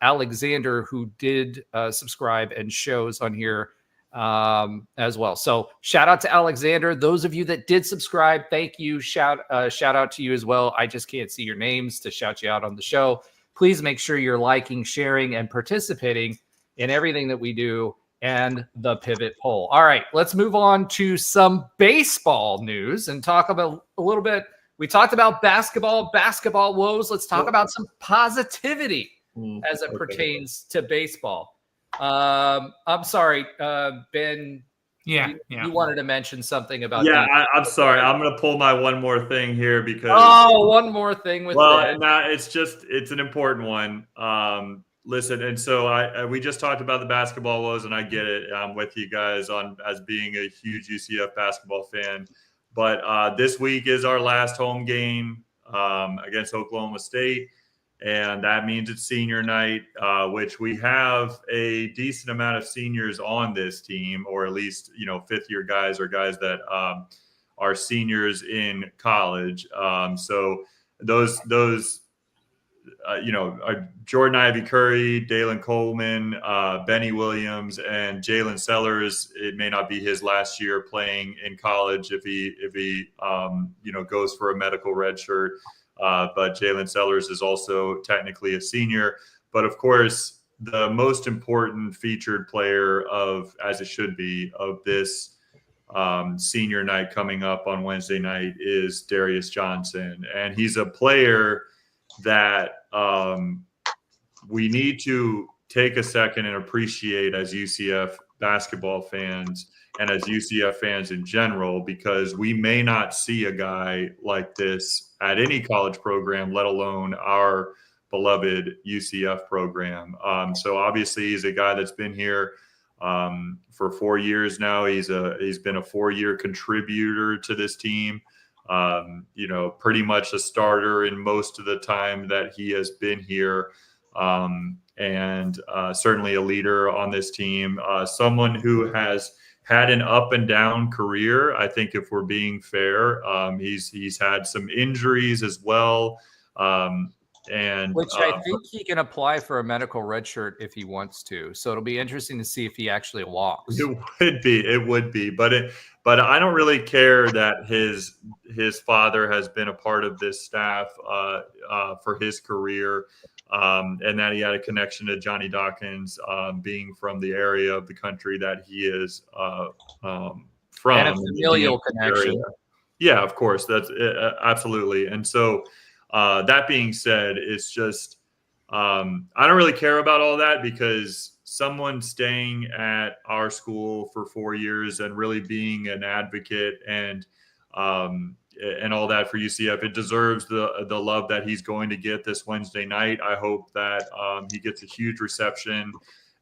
Alexander, who did subscribe and shows on here as well. So shout out to Alexander. Those of you that did subscribe, thank you. Shout out to you as well. I just can't see your names to shout you out on the show. Please make sure you're liking, sharing, and participating in everything that we do and the pivot poll. All right, let's move on to some baseball news and talk about a little bit. We talked about basketball woes. Let's talk about some positivity as it pertains to baseball. I'm sorry, Ben. Yeah, you wanted to mention something about. Yeah, I'm sorry. I'm going to pull my one more thing here because. Oh, one more thing with. Well, it's an important one. Listen, and so we just talked about the basketball woes, and I get it. I'm with you guys as being a huge UCF basketball fan. But this week is our last home game against Oklahoma State, and that means it's senior night, which we have a decent amount of seniors on this team, or at least fifth-year guys or guys that are seniors in college. So those Jordan Ivy Curry, Dalen Coleman, Benny Williams, and Jalen Sellers. It may not be his last year playing in college if he goes for a medical red shirt. But Jalen Sellers is also technically a senior. But of course, the most important featured player as it should be, of this senior night coming up on Wednesday night is Darius Johnson. And he's a player that we need to take a second and appreciate as UCF basketball fans and as UCF fans in general, because we may not see a guy like this at any college program, let alone our beloved UCF program. So obviously he's a guy that's been here for 4 years now. He's been a 4-year contributor to this team. Pretty much a starter in most of the time that he has been here, and certainly a leader on this team. Someone who has had an up and down career. I think if we're being fair, he's had some injuries as well. Which I think he can apply for a medical red shirt if he wants to. So it'll be interesting to see if he actually walks. It would be, but I don't really care that his father has been a part of this staff for his career, and that he had a connection to Johnny Dawkins, being from the area of the country that he is from. And a familial connection. Area. Yeah, of course. That's absolutely. And so that being said, it's just I don't really care about all that, because someone staying at our school for 4 years and really being an advocate and all that for UCF, it deserves the love that he's going to get this Wednesday night. I hope that he gets a huge reception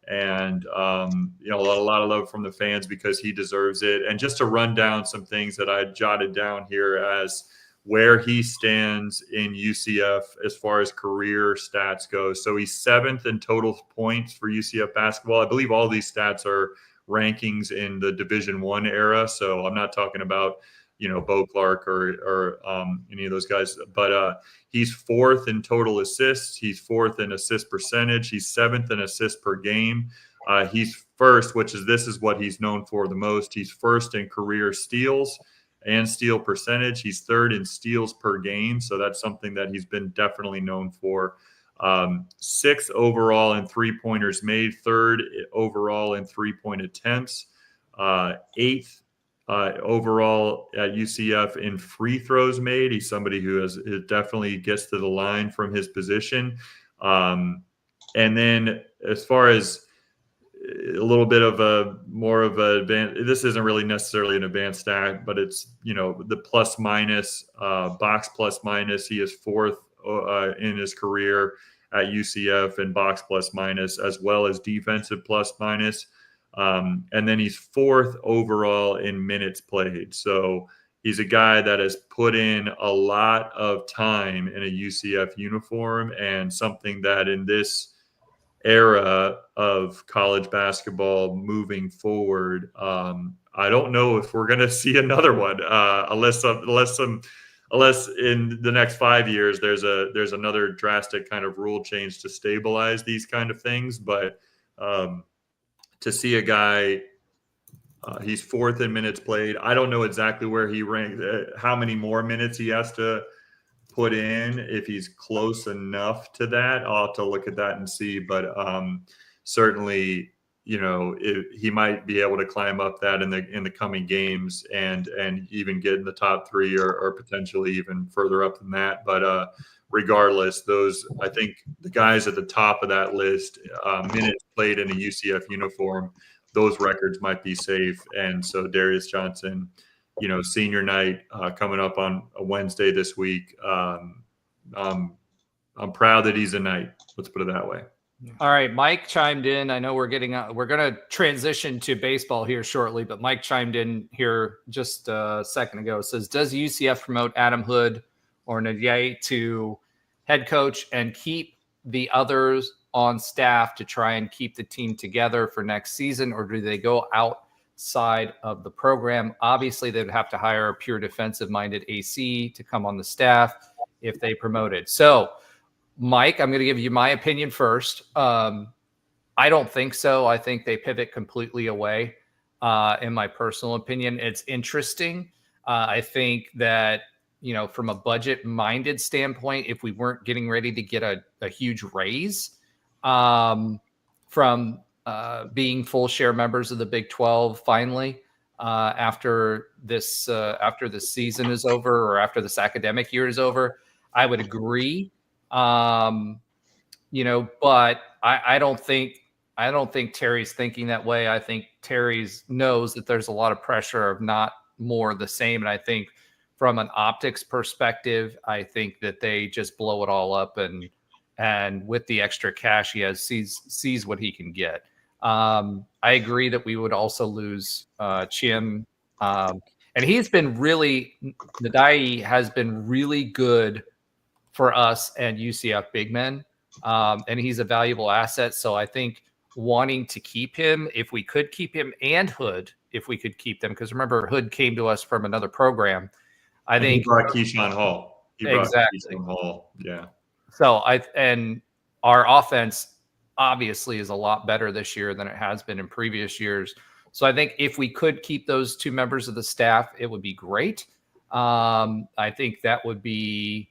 and a lot of love from the fans, because he deserves it. And just to run down some things that I jotted down here as where he stands in UCF as far as career stats go. So he's 7th in total points for UCF basketball. I believe all these stats are rankings in the Division I era. So I'm not talking about, Bo Clark or any of those guys, but he's 4th in total assists. He's 4th in assist percentage. He's 7th in assists per game. He's 1st, this is what he's known for the most. He's 1st in career steals and steal percentage. He's 3rd in steals per game. So that's something that he's been definitely known for. 6th overall in 3-pointers made, 3rd overall in 3-point attempts, 8th overall at UCF in free throws made. He's somebody who it definitely gets to the line from his position. And then as far as a little bit of this isn't really necessarily an advanced stat, but it's, the plus minus, box plus minus. He is 4th in his career at UCF in box plus minus, as well as defensive plus minus. And then he's 4th overall in minutes played. So he's a guy that has put in a lot of time in a UCF uniform, and something that in this era of college basketball moving forward, I don't know if we're going to see another one, unless in the next 5 years there's another drastic kind of rule change to stabilize these kind of things. But to see a guy, he's 4th in minutes played. I don't know exactly where he ranked, how many more minutes he has to put in. If he's close enough to that, I'll have to look at that and see. But certainly, he might be able to climb up that in the coming games and even get in the top 3 or potentially even further up than that. But regardless, I think the guys at the top of that list, minutes played in a UCF uniform, those records might be safe. And so Darius Johnson, senior night coming up on a Wednesday this week. I'm proud that he's a Knight. Let's put it that way. All right, Mike chimed in. I know we're going to transition to baseball here shortly, but Mike chimed in here just a second ago. It says, does UCF promote Adam Hood or Nadia to head coach and keep the others on staff to try and keep the team together for next season, or do they go outside of the program? Obviously, they'd have to hire a pure defensive-minded AC to come on the staff if they promoted. So Mike, I'm going to give you my opinion first. I don't think so. I think they pivot completely away. In my personal opinion, it's interesting. I think that, from a budget-minded standpoint, if we weren't getting ready to get a huge raise from being full share members of the Big 12 finally, after this season is over, or after this academic year is over, I would agree. But I don't think Terry's thinking that way. I think Terry's knows that there's a lot of pressure of not more the same. And I think from an optics perspective, I think that they just blow it all up, and with the extra cash he has, sees what he can get. I agree that we would also lose Chim. And he's been Nadai has been really good for us and UCF big men. And he's a valuable asset. So I think wanting to keep him, if we could keep him, and Hood, if we could keep them, because remember, Hood came to us from another program. I think he brought Keyshawn Hall. Exactly. Keyshawn Hall. Yeah. So and our offense obviously is a lot better this year than it has been in previous years. So I think if we could keep those two members of the staff, it would be great. I think that would be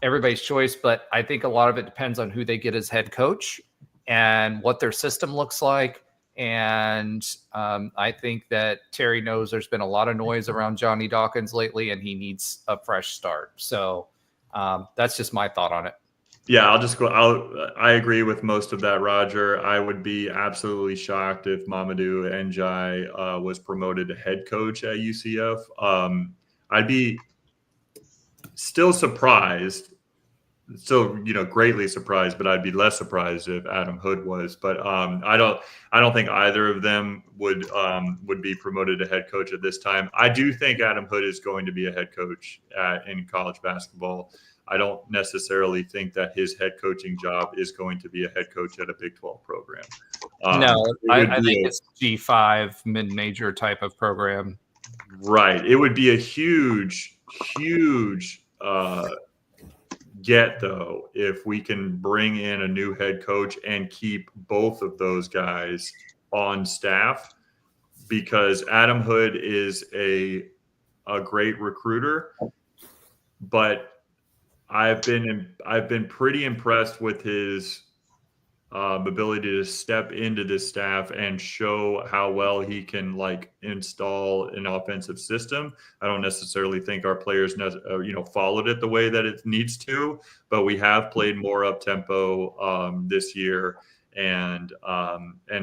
everybody's choice, but I think a lot of it depends on who they get as head coach and what their system looks like. And I think that Terry knows there's been a lot of noise around Johnny Dawkins lately, and he needs a fresh start. So that's just my thought on it. Yeah, I agree with most of that, Roger. I would be absolutely shocked if Mamadou Njai was promoted to head coach at UCF. I'd be still surprised, greatly surprised, but I'd be less surprised if Adam Hood was. But I don't think either of them would be promoted to head coach at this time. I do think Adam Hood is going to be a head coach in college basketball. I don't necessarily think that his head coaching job is going to be a head coach at a Big 12 program. No, I think it's G5 mid-major type of program. Right. It would be a huge get, though, if we can bring in a new head coach and keep both of those guys on staff, because Adam Hood is a great recruiter, but I've been pretty impressed with his ability to step into this staff and show how well he can install an offensive system. I don't necessarily think our players followed it the way that it needs to, but we have played more up tempo this year, and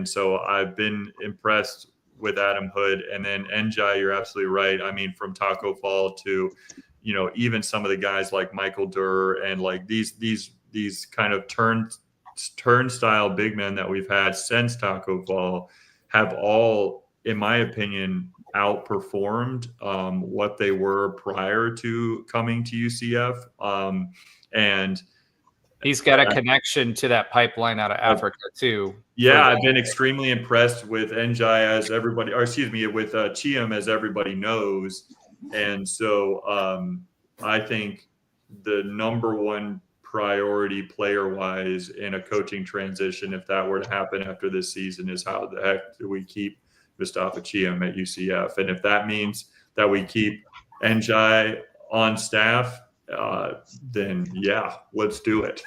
so I've been impressed with Adam Hood. And then Njai, you're absolutely right. I mean, from Taco Fall to even some of the guys like Michael Durr and these kind of turnstile big men that we've had since Taco Fall have all, in my opinion, outperformed what they were prior to coming to UCF. And he's got a connection to that pipeline out of Africa too. Yeah, I've been extremely impressed with Njai, with Chiam, as everybody knows. And so I think the number one priority player-wise in a coaching transition, if that were to happen after this season, is how the heck do we keep Mustafa Chiam at UCF? And if that means that we keep Njai on staff, then yeah, let's do it.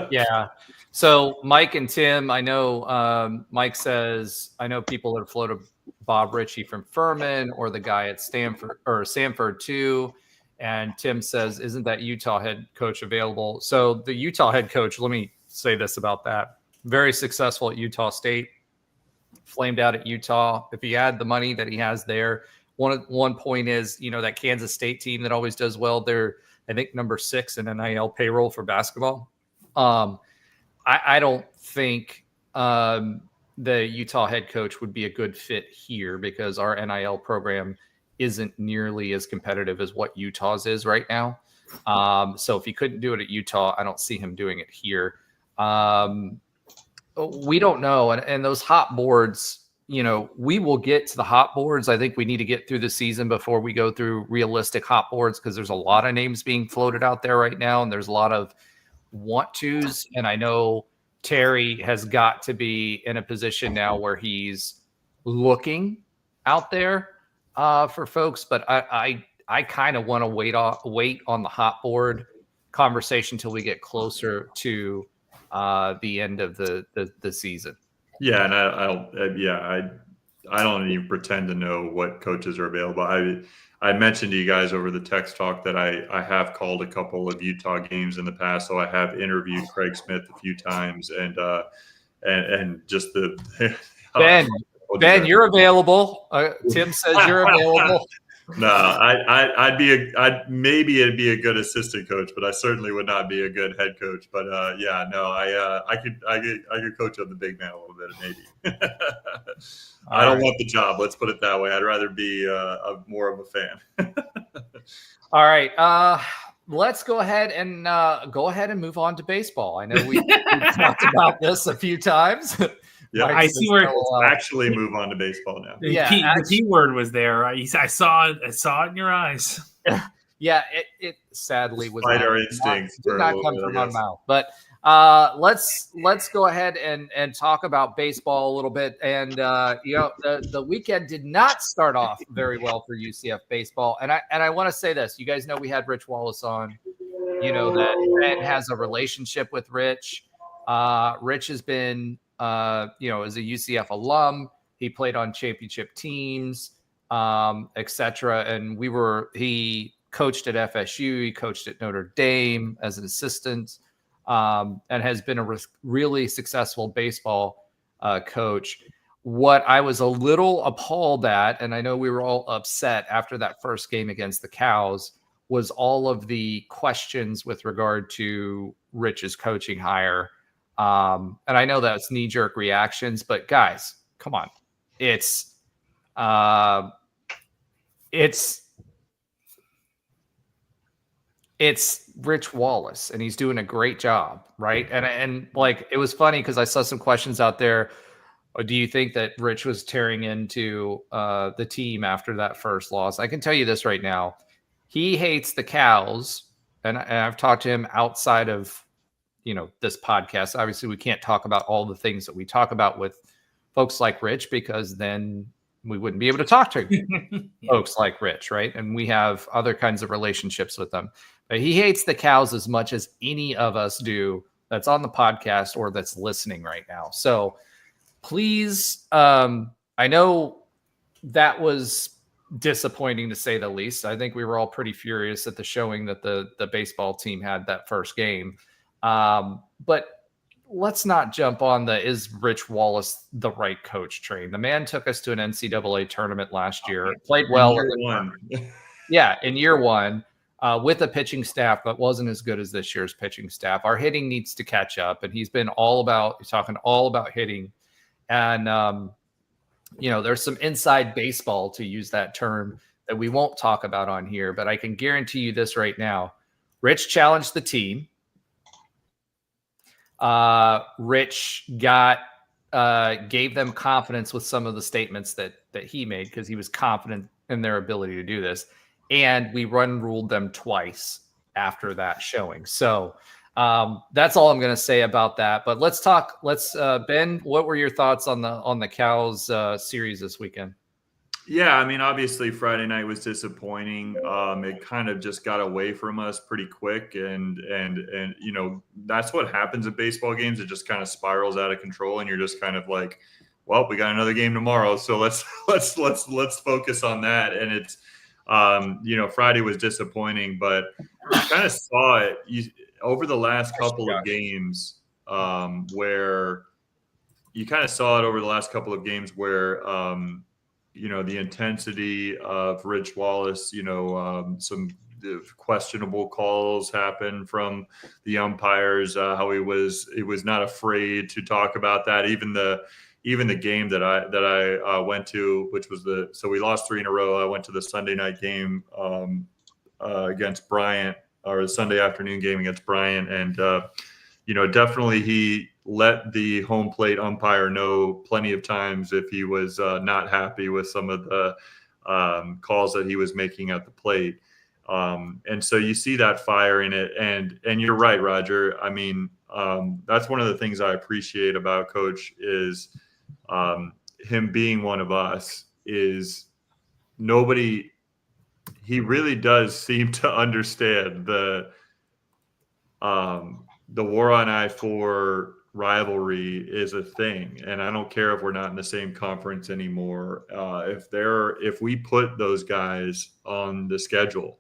Yeah. So Mike and Tim, I know Mike says, I know people have floated Bob Ritchie from Furman or the guy at Samford too. And Tim says, isn't that Utah head coach available? So the Utah head coach, let me say this about that. Very successful at Utah State, flamed out at Utah. If he had the money that he has there, one point is, that Kansas State team that always does well, they're, I think, number 6 in NIL payroll for basketball. I don't think the Utah head coach would be a good fit here, because our NIL program isn't nearly as competitive as what Utah's is right now. So if he couldn't do it at Utah, I don't see him doing it here. We don't know. And those hot boards, we will get to the hot boards. I think we need to get through the season before we go through realistic hot boards, because there's a lot of names being floated out there right now. And there's a lot of want tos, and I know Terry has got to be in a position now where he's looking out there for folks, but I kind of want to wait on the hot board conversation till we get closer to the end of the season. Yeah, and I don't even pretend to know what coaches are available. I mentioned to you guys over the text talk that I have called a couple of Utah games in the past, so I have interviewed Craig Smith a few times, and just the Ben, you're available. Tim says you're available. No, maybe it'd be a good assistant coach, but I certainly would not be a good head coach. But I could coach up the big man a little bit, maybe. I don't want the job. Let's put it that way. I'd rather be more of a fan. All right. Let's go ahead and move on to baseball. I know we've talked about this a few times. Yeah, I see where actually move on to baseball now. The key word was there. I saw it in your eyes. Yeah, it sadly was Fight our instincts. Did not come from my mouth. But let's go ahead and talk about baseball a little bit. And the weekend did not start off very well for UCF baseball. And I want to say this. You guys know we had Rich Wallace on. You know that Ben has a relationship with Rich. Rich has been as a UCF alum. He played on championship teams, etc. And he coached at FSU. He coached at Notre Dame as an assistant, and has been a really successful baseball coach. What I was a little appalled at, and I know we were all upset after that first game against the Cows, was all of the questions with regard to Rich's coaching hire. And I know that's knee-jerk reactions, but guys, come on. It's Rich Wallace, and he's doing a great job, right? And like, it was funny because I saw some questions out there. Do you think that Rich was tearing into the team after that first loss? I can tell you this right now. He hates the Cows, and I've talked to him outside of this podcast. Obviously, we can't talk about all the things that we talk about with folks like Rich, because then we wouldn't be able to talk to folks like Rich, right? And we have other kinds of relationships with them. But he hates the Cows as much as any of us do that's on the podcast or that's listening right now. So please, I know that was disappointing to say the least. I think we were all pretty furious at the showing that the baseball team had that first game. But let's not jump on is Rich Wallace the right coach train. The man took us to an NCAA tournament last year, played well. In year one, with a pitching staff that wasn't as good as this year's pitching staff. Our hitting needs to catch up, and he's been talking all about hitting. And, there's some inside baseball, to use that term, that we won't talk about on here, but I can guarantee you this right now. Rich challenged the team. Rich gave them confidence with some of the statements that he made, because he was confident in their ability to do this. And we ruled them twice after that showing. So that's all I'm going to say about that. But let's talk. Ben, what were your thoughts on the Cows series this weekend? Yeah, I mean, obviously Friday night was disappointing. It kind of just got away from us pretty quick, and that's what happens at baseball games. It just kind of spirals out of control, and you're just kind of like, well, we got another game tomorrow, so let's focus on that. And it's Friday was disappointing, but you kind of saw it over the last couple of games where the intensity of Rich Wallace, some questionable calls happened from the umpires, how he was not afraid to talk about that. Even the game that I went to, which was so we lost 3 in a row. I went to the Sunday night game against Bryant, or the Sunday afternoon game against Bryant. And, definitely he let the home plate umpire know plenty of times if he was not happy with some of the calls that he was making at the plate. And so you see that fire in it, and you're right, Roger. I mean, that's one of the things I appreciate about Coach is him being one of us. Is nobody. He really does seem to understand the war on I-4 rivalry is a thing, and I don't care if we're not in the same conference anymore. If we put those guys on the schedule,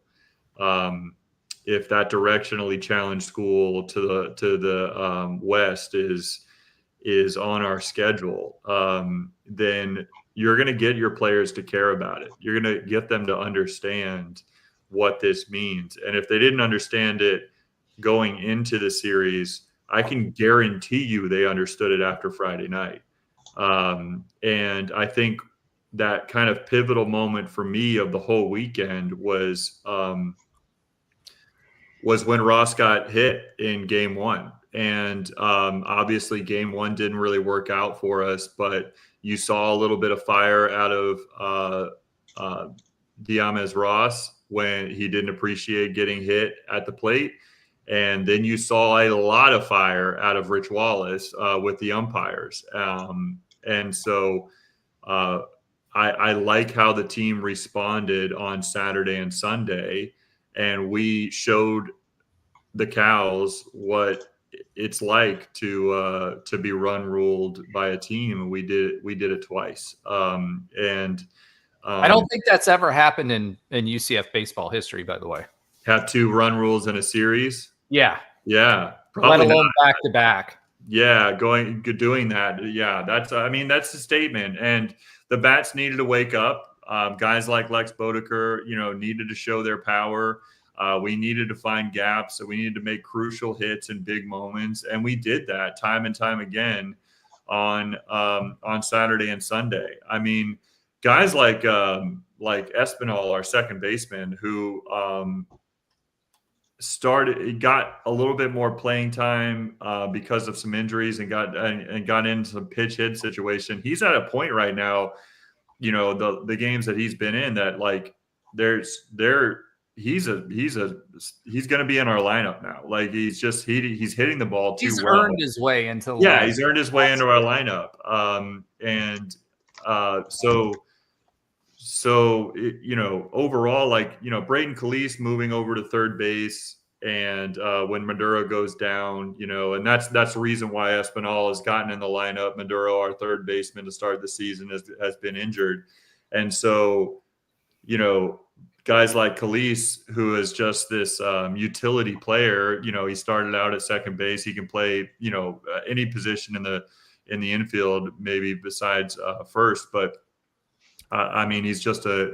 if that directionally challenged school to the west is on our schedule, then you're going to get your players to care about it. You're going to get them to understand what this means, and if they didn't understand it going into the series, I can guarantee you they understood it after Friday night. And I think that kind of pivotal moment for me of the whole weekend was when Ross got hit in game one. And obviously game one didn't really work out for us, but you saw a little bit of fire out of Diamez Ross when he didn't appreciate getting hit at the plate. And then you saw a lot of fire out of Rich Wallace with the umpires. And so I like how the team responded on Saturday and Sunday. And we showed the Cows what it's like to be run ruled by a team. And we did it twice. I don't think that's ever happened in UCF baseball history, by the way. Have 2 run rules in a series. Yeah. Probably let alone not. back to back. Yeah, doing that. Yeah, that's a statement. And the bats needed to wake up. Guys like Lex Bodeker, needed to show their power. We needed to find gaps. So we needed to make crucial hits in big moments, and we did that time and time again on Saturday and Sunday. I mean, guys like Espinal, our second baseman, who got a little bit more playing time because of some injuries and got into some pitch hit situation. He's at a point right now, the games that he's been in, that like he's going to be in our lineup now. Like he's hitting the ball too well. He's earned his way into he's earned his way into our lineup. So, overall, Braden Calise moving over to third base, and when Maduro goes down, and that's the reason why Espinal has gotten in the lineup. Maduro, our third baseman to start the season, has been injured. And so, guys like Calise, who is just this utility player, he started out at second base. He can play, any position in the infield, maybe besides first, but I mean, he's just a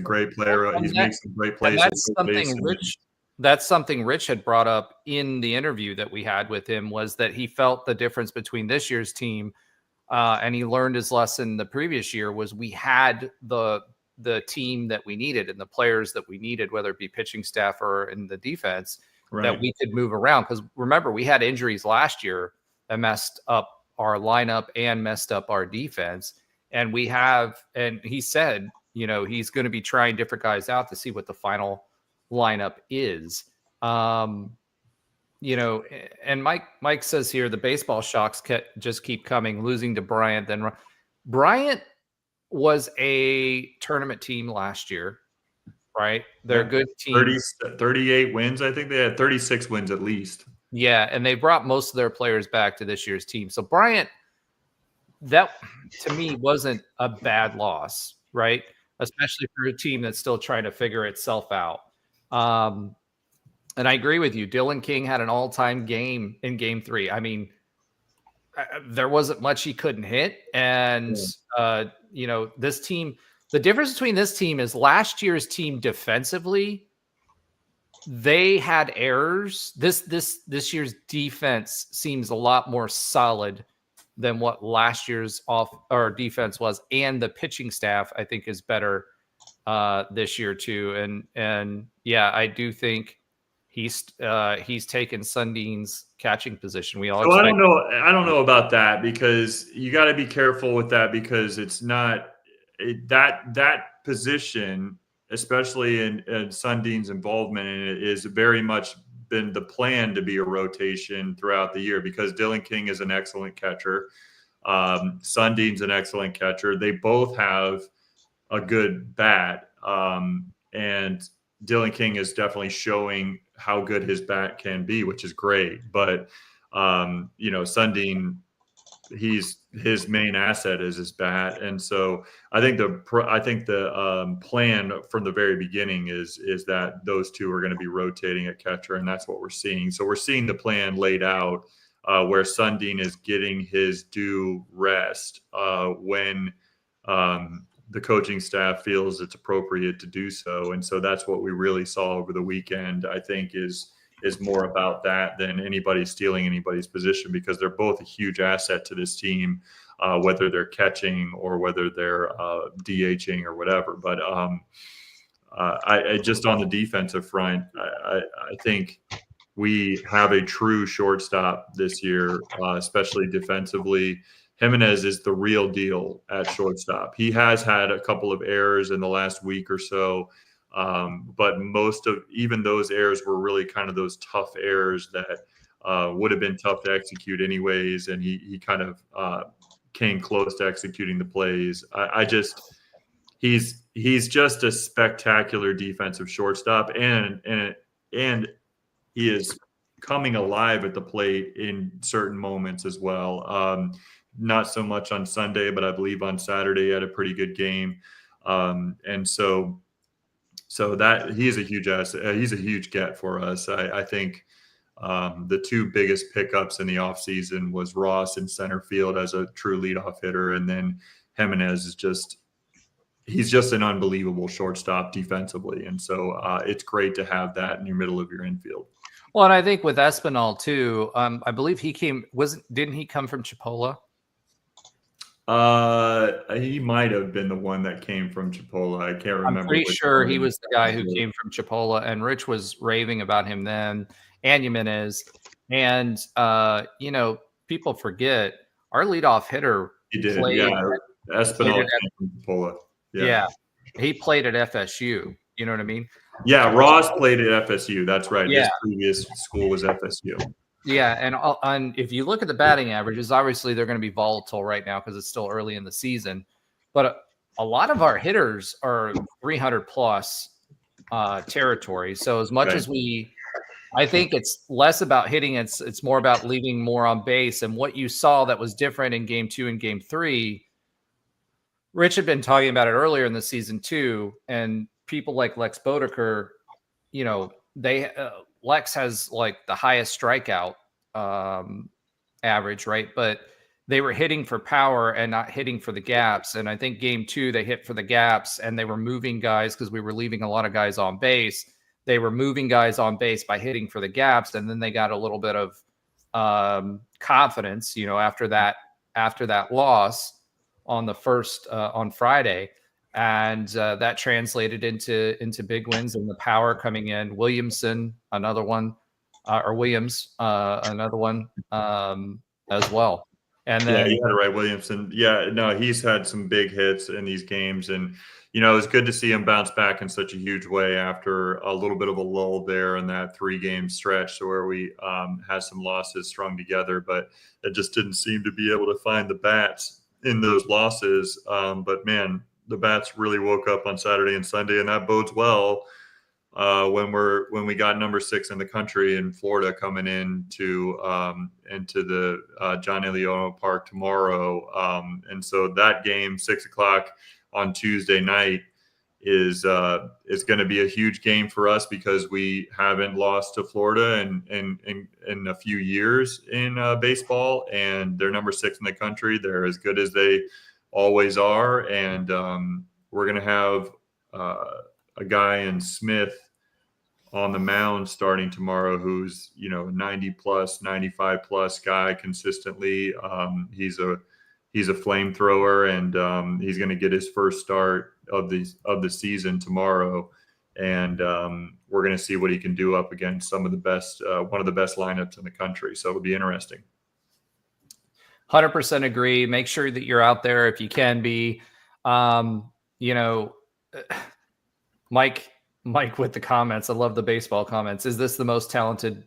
great player. He's making some great plays. That's something Rich had brought up in the interview that we had with him, was that he felt the difference between this year's team and he learned his lesson the previous year was we had the team that we needed and the players that we needed, whether it be pitching staff or in the defense, right, that we could move around. Because remember, we had injuries last year that messed up our lineup and messed up our defense. And he said, he's going to be trying different guys out to see what the final lineup is. And Mike says here, the baseball shocks just keep coming, losing to Bryant. Then Bryant was a tournament team last year, right? They're a good team. 38 wins. I think they had 36 wins at least. Yeah. And they brought most of their players back to this year's team. So Bryant, that to me wasn't a bad loss, right? Especially for a team that's still trying to figure itself out. And I agree with you. Dylan King had an all-time game in game 3. I mean, there wasn't much he couldn't hit. And, this team, the difference between this team is last year's team defensively, they had errors. This year's defense seems a lot more solid than what last year's defense was, and the pitching staff I think is better this year too. And yeah, I do think he's taken Sundin's catching position. I don't know about that, because you got to be careful with that, because it's not that position especially in Sundin's involvement in it, is very much been the plan to be a rotation throughout the year because Dylan King is an excellent catcher. Sundin's an excellent catcher. They both have a good bat. And Dylan King is definitely showing how good his bat can be, which is great. But, Sundin, his main asset is his bat. And so I think the plan from the very beginning is that those two are going to be rotating at catcher. And that's what we're seeing. So we're seeing the plan laid out where Sundin is getting his due rest when the coaching staff feels it's appropriate to do so. And so that's what we really saw over the weekend, I think is more about that than anybody stealing anybody's position, because they're both a huge asset to this team, whether they're catching or whether they're DHing or whatever. But I just on the defensive front, I think we have a true shortstop this year, especially defensively. Jimenez is the real deal at shortstop. He has had a couple of errors in the last week or so, but most of even those errors were really kind of those tough errors that would have been tough to execute anyways, and he kind of came close to executing the plays. He's just a spectacular defensive shortstop, and he is coming alive at the plate in certain moments as well. Not so much on Sunday, but I believe on Saturday he had a pretty good game. And so that he is a huge asset. He's a huge get for us. I think the two biggest pickups in the offseason was Ross in center field as a true leadoff hitter. And then Jimenez is he's just an unbelievable shortstop defensively. And so it's great to have that in your middle of your infield. Well, and I think with Espinal too, I believe didn't he come from Chipola? He might have been the one that came from Chipola. I can't remember. I'm pretty sure he was the guy who came from Chipola, and Rich was raving about him then, and Jimenez. And people forget our leadoff hitter. He did, Espinal came from Chipola. Yeah, he played at FSU. You know what I mean? Yeah, Ross played at FSU. That's right. Yeah. His previous school was FSU. Yeah, and if you look at the batting averages, obviously they're going to be volatile right now because it's still early in the season. But a lot of our hitters are 300 plus territory. So as much as I think it's less about hitting, it's more about leaving more on base. And what you saw that was different in Game 2 and Game 3, Rich had been talking about it earlier in the season too, and people like Lex Bodeker, Lex has like the highest strikeout average, right? But they were hitting for power and not hitting for the gaps. And I think Game 2, they hit for the gaps and they were moving guys because we were leaving a lot of guys on base. They were moving guys on base by hitting for the gaps. And then they got a little bit of confidence, after that loss on the first on Friday. And that translated into big wins and the power coming in. Williamson, another one, or Williams, another one as well. And then you had it right, Williamson. Yeah, no, he's had some big hits in these games, and it's good to see him bounce back in such a huge way after a little bit of a lull there in that 3-game stretch where we had some losses strung together, but it just didn't seem to be able to find the bats in those losses. But man, the bats really woke up on Saturday and Sunday, and that bodes well when we got number 6 in the country in Florida coming into the John Iliono Park tomorrow. And so that game, 6:00 on Tuesday night, is going to be a huge game for us because we haven't lost to Florida in a few years in baseball, and they're number 6 in the country. They're as good as they always are, and we're going to have a guy in Smith on the mound starting tomorrow who's 90 plus 95 plus guy consistently. He's a flamethrower, and he's going to get his first start of the season tomorrow, and we're going to see what he can do up against some of the best one of the best lineups in the country, so it'll be interesting. 100% agree. Make sure that you're out there if you can be. Mike with the comments. I love the baseball comments. Is this the most talented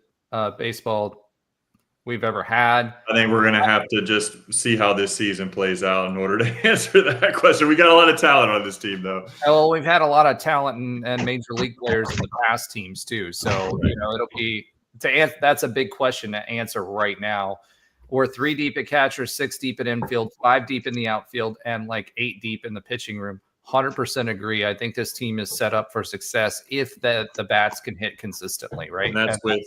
baseball we've ever had? I think we're going to have to just see how this season plays out in order to answer that question. We got a lot of talent on this team, though. Well, we've had a lot of talent and major league players in the past teams too. So it'll be that's a big question to answer right now. We're 3 deep at catcher, 6 deep at infield, 5 deep in the outfield, and like 8 deep in the pitching room. 100% agree. I think this team is set up for success if the bats can hit consistently, right? And that's with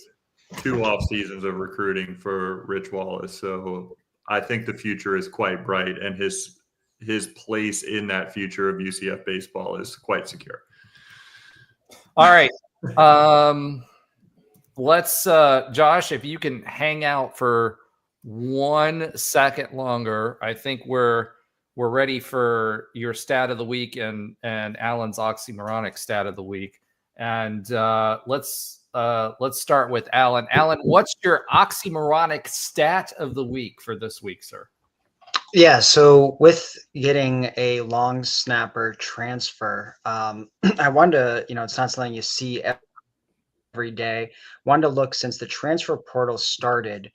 2 off seasons of recruiting for Rich Wallace. So I think the future is quite bright, and his place in that future of UCF baseball is quite secure. All right. Let's Josh, if you can hang out for 1 second longer, I think we're ready for your stat of the week and Alan's oxymoronic stat of the week. And let's start with Alan. Alan, what's your oxymoronic stat of the week for this week, sir? Yeah, so with getting a long snapper transfer, I wanted to, it's not something you see every day. Wanted to look, since the transfer portal started,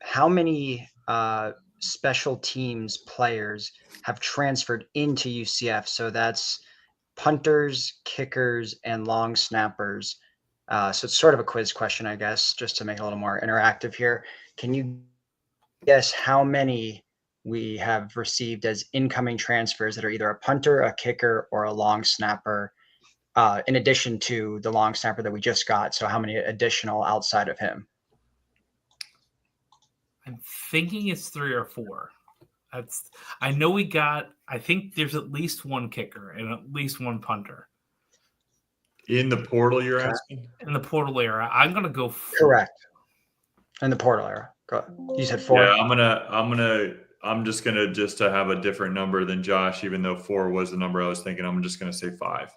how many special teams players have transferred into UCF. So that's punters, kickers, and long snappers. So it's sort of a quiz question, I guess, just to make it a little more interactive here. Can you guess how many we have received as incoming transfers that are either a punter, a kicker, or a long snapper, in addition to the long snapper that we just got? So how many additional outside of him? I'm thinking it's 3 or 4. I know we got. I think there's at least 1 kicker and at least 1 punter In the portal, you're asking? in the portal era. I'm gonna go 4. Correct. In the portal era. You said 4. Yeah, I'm just gonna to have a different number than Josh, even though 4 was the number I was thinking. I'm just gonna say 5.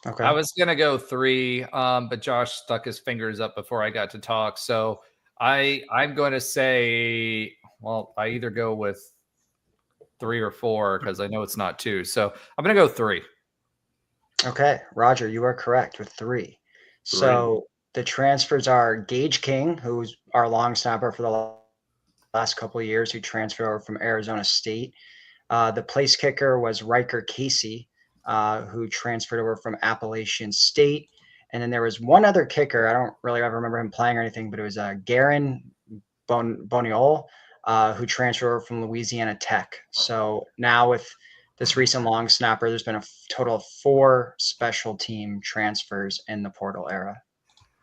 Okay. I was gonna go 3, but Josh stuck his fingers up before I got to talk. So I'm going to say, well, I either go with 3 or 4 because I know it's not 2. So I'm going to go 3. Okay, Roger, you are correct with 3. So the transfers are Gage King, who's our long snapper for the last couple of years, who transferred over from Arizona State. The place kicker was Riker Casey, who transferred over from Appalachian State. And then there was one other kicker. I don't really ever remember him playing or anything, but it was Garen Boniol, who transferred over from Louisiana Tech. So now with this recent long snapper, there's been a total of 4 special team transfers in the portal era.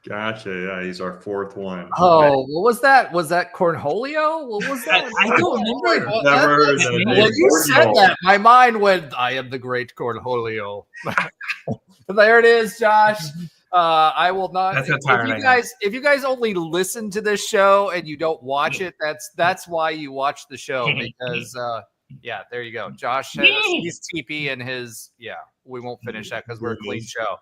Gotcha. Yeah, he's our 4th one. Oh, what was that? Was that Cornholio? What was that? I don't remember. Never heard of that. When you said that, my mind went, I am the great Cornholio. There it is, Josh. I will not. That's how tired if you guys only listen to this show and you don't watch it, that's why you watch the show, because yeah, there you go. Josh he's TP and his we won't finish that because we're a clean show.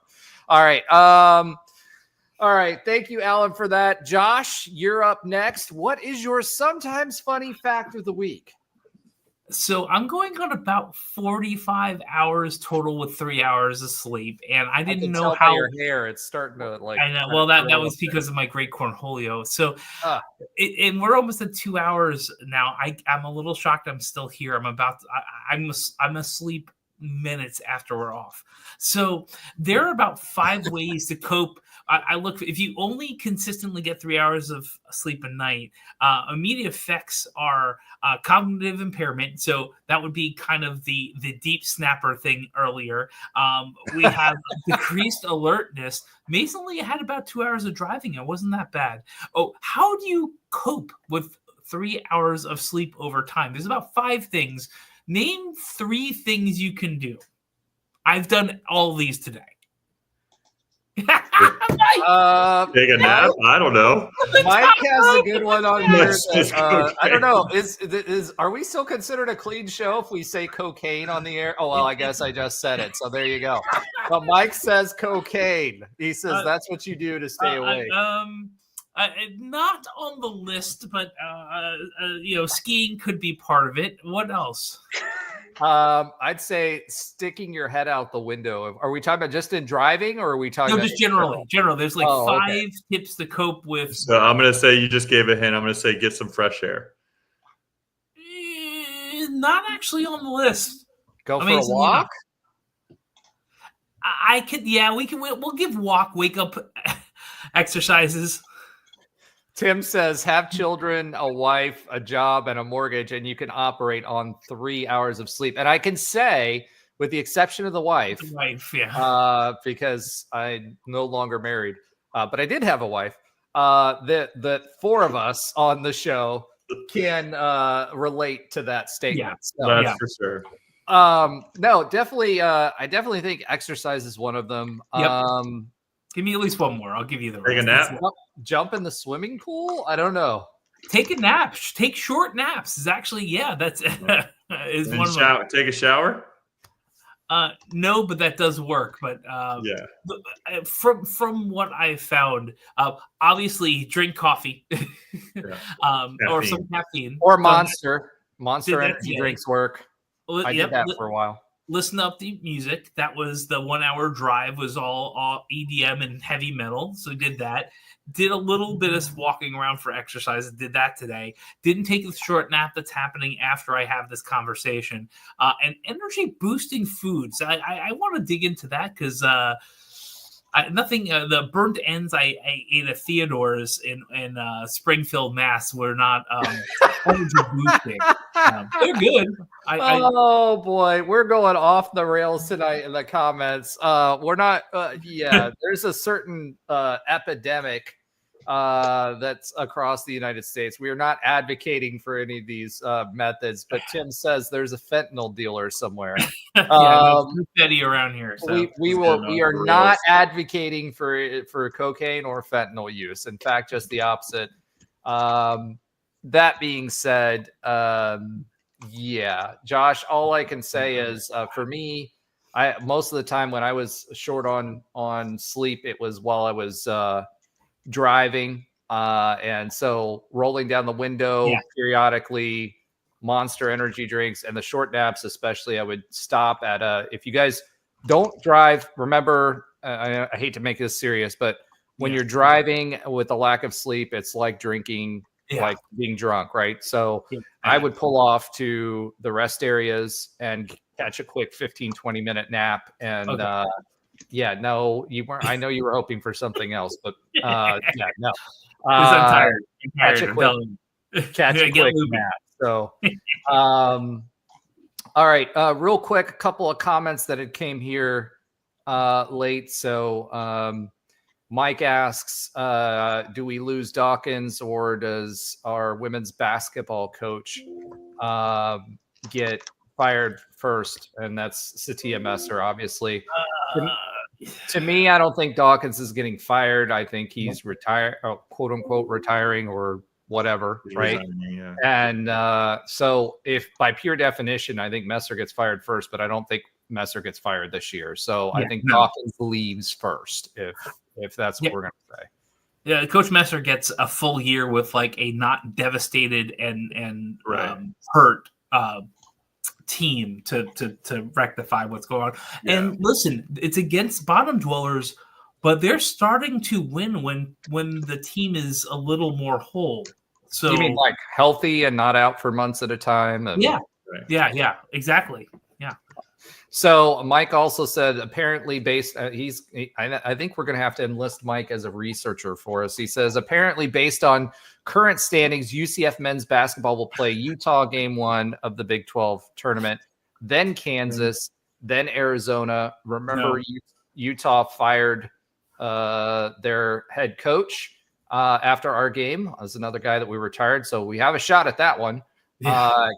All right. All right. Thank you, Alan, for that. Josh, you're up next. What is your sometimes funny fact of the week? So I'm going on about 45 hours total with 3 hours of sleep, and I didn't know how your hair. It's starting to like. I know. Well, that was because of my great cornholio. So, and we're almost at 2 hours now. I'm a little shocked. I'm still here. I'm asleep minutes after we're off. So there are about 5 ways to cope. I look, if you only consistently get 3 hours of sleep a night, immediate effects are cognitive impairment. So that would be kind of the deep snapper thing earlier. We have decreased alertness. Recently, I had about 2 hours of driving. It wasn't that bad. Oh, how do you cope with 3 hours of sleep over time? There's about 5 things. Name 3 things you can do. I've done all these today. Take a nap? I don't know. Mike has a good one on here. I don't know. Are we still considered a clean show if we say cocaine on the air? Oh, well, I guess I just said it. So there you go. But Mike says cocaine. He says that's what you do to stay awake. Not on the list, but skiing could be part of it. What else? I'd say sticking your head out the window. Are we talking about just in driving, or are we talking No, about just generally. There's like five tips to cope with. So I'm going to say you just gave a hint. I'm going to say get some fresh air. Not actually on the list. Go for a walk? I could, we'll give wake up exercises. Tim says, have children, a wife, a job, and a mortgage, and you can operate on 3 hours of sleep. And I can say, with the exception of the wife, because I'm no longer married, but I did have a wife, that four of us on the show can relate to that statement. That's for sure. No, definitely. I definitely think exercise is one of them. Yep. Give me at least one more. I'll give you the rest. Take a nap. Jump in the swimming pool. I don't know. Take a nap. Take short naps. Is actually that's is one of them. Take a shower. No, but that does work. But from what I've found, obviously drink coffee, or some caffeine, or Monster energy drinks work. I did that for a while. Listen up the music. That was the 1 hour drive, was all EDM and heavy metal. So did that. Did a little bit of walking around for exercise. Did that today. Didn't take the short nap that's happening after I have this conversation. And energy boosting foods. I want to dig into that because the burnt ends I ate at Theodore's in Springfield, Mass. Were not energy boosting. They're good. Boy, we're going off the rails tonight in the comments. We're not. There's a certain epidemic that's across the United States. We are not advocating for any of these methods, but Tim says there's a fentanyl dealer somewhere. Fetty around here. So. We are not advocating for cocaine or fentanyl use. In fact, just the opposite. That being said, Josh, all I can say is for me, most of the time when I was short on sleep, it was while I was driving, and so rolling down the window periodically, Monster energy drinks, and the short naps especially. I would stop at if you guys don't drive, remember, I hate to make this serious, but when you're driving with a lack of sleep, it's like drinking, like being drunk, right? So I would pull off to the rest areas and catch a quick 15-20 minute nap. And no, you weren't. I know you were hoping for something else, but no. I'm tired. Catch a quick nap. So, all right, real quick, a couple of comments that had came here late. So Mike asks, do we lose Dawkins, or does our women's basketball coach get fired first? And that's Satya Messer, obviously. To me, I don't think Dawkins is getting fired. I think he's quote unquote retiring, or whatever, right? And so if by pure definition, I think Messer gets fired first, but I don't think Messer gets fired this year. So I think Dawkins leaves first, if that's what we're going to say. Yeah, Coach Messer gets a full year with like a not devastated and hurt team to rectify what's going on. Yeah. And listen, it's against bottom dwellers, but they're starting to win when the team is a little more whole. So you mean like healthy and not out for months at a time? Yeah, exactly. Yeah. So Mike also said, apparently I think we're going to have to enlist Mike as a researcher for us. He says, apparently based on current standings, UCF men's basketball will play Utah game 1 of the Big 12 tournament, then Kansas, then Arizona. Remember, Utah fired their head coach after our game. As another guy that we retired. So we have a shot at that one.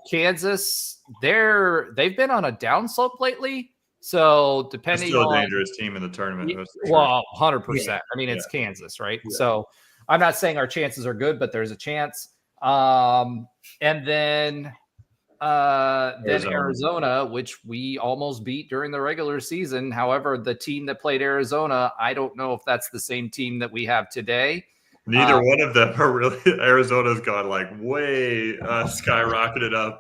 Kansas, they've been on a downslope lately. So depending still on a dangerous team in the tournament. Well, 100%. I mean, it's Kansas, right? Yeah. So I'm not saying our chances are good, but there's a chance. And then Arizona, which we almost beat during the regular season. However, the team that played Arizona, I don't know if that's the same team that we have today. Neither one of them are really. Arizona's gone like way skyrocketed up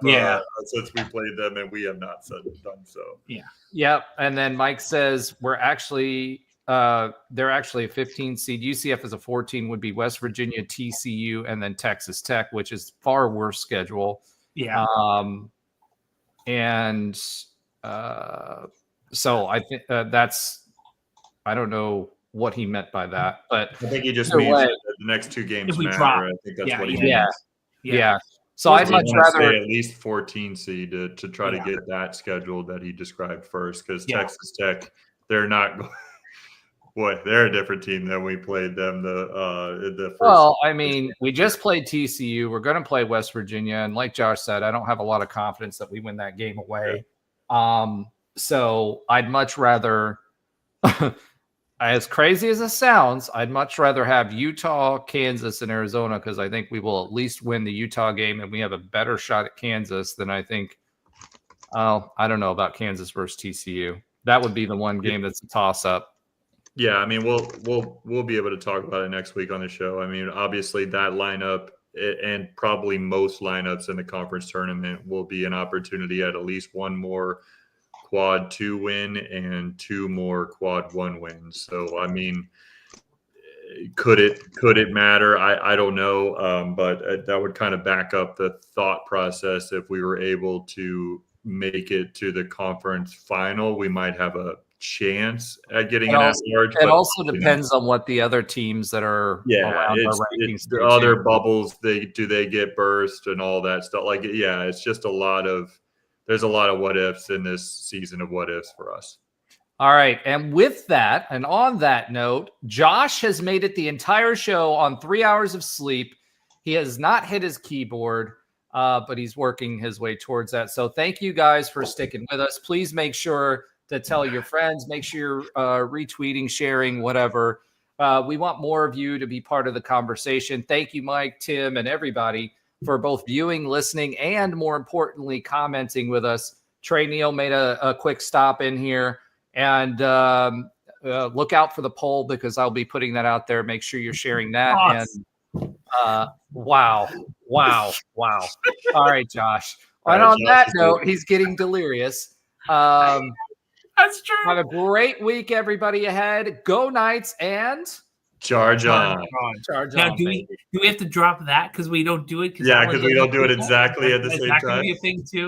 since we played them, and we have not done so. Yeah. Yep. And then Mike says they're actually a 15 seed. UCF is a 14, would be West Virginia, TCU, and then Texas Tech, which is far worse schedule. Yeah. So I think I don't know what he meant by that, but I think he just means that the next two games matter. I think that's what he means. Yeah. So I'd much rather at least 14 seed to try to get that schedule that he described first, because Texas Tech, they're not. Boy, they're a different team than we played them the first. Well, I mean, we just played TCU. We're going to play West Virginia, and like Josh said, I don't have a lot of confidence that we win that game away. Yeah. So I'd much rather, as crazy as it sounds, I'd much rather have Utah, Kansas, and Arizona, because I think we will at least win the Utah game, and we have a better shot at Kansas than I think. I don't know about Kansas versus TCU. That would be the one game that's a toss-up. Yeah, I mean, we'll be able to talk about it next week on the show. I mean, obviously that lineup and probably most lineups in the conference tournament will be an opportunity at least one more quad 2 win and 2 more quad 1 wins. So, I mean, could it matter? I don't know, but that would kind of back up the thought process. If we were able to make it to the conference final, we might have a chance at getting an at-large. It also depends on what the other teams that are around our rankings the other bubbles they get burst and all that stuff. Like, it's just there's a lot of what ifs in this season of what ifs for us. All right, and with that, and on that note, Josh has made it the entire show on 3 hours of sleep. He has not hit his keyboard, but he's working his way towards that. So thank you guys for sticking with us. Please make sure to tell your friends, make sure you're retweeting, sharing, whatever. We want more of you to be part of the conversation. Thank you, Mike, Tim, and everybody for both viewing, listening, and more importantly, commenting with us. Trey Neal made a quick stop in here, and look out for the poll because I'll be putting that out there. Make sure you're sharing that. Awesome. And wow. All right, Josh. And on that note, he's getting delirious. That's true. Have a great week, everybody ahead. Go Knights and charge on. Charge now, on. do we have to drop that because we don't do it? Yeah, because we don't do it exactly at the same time. Is that going to be a thing too?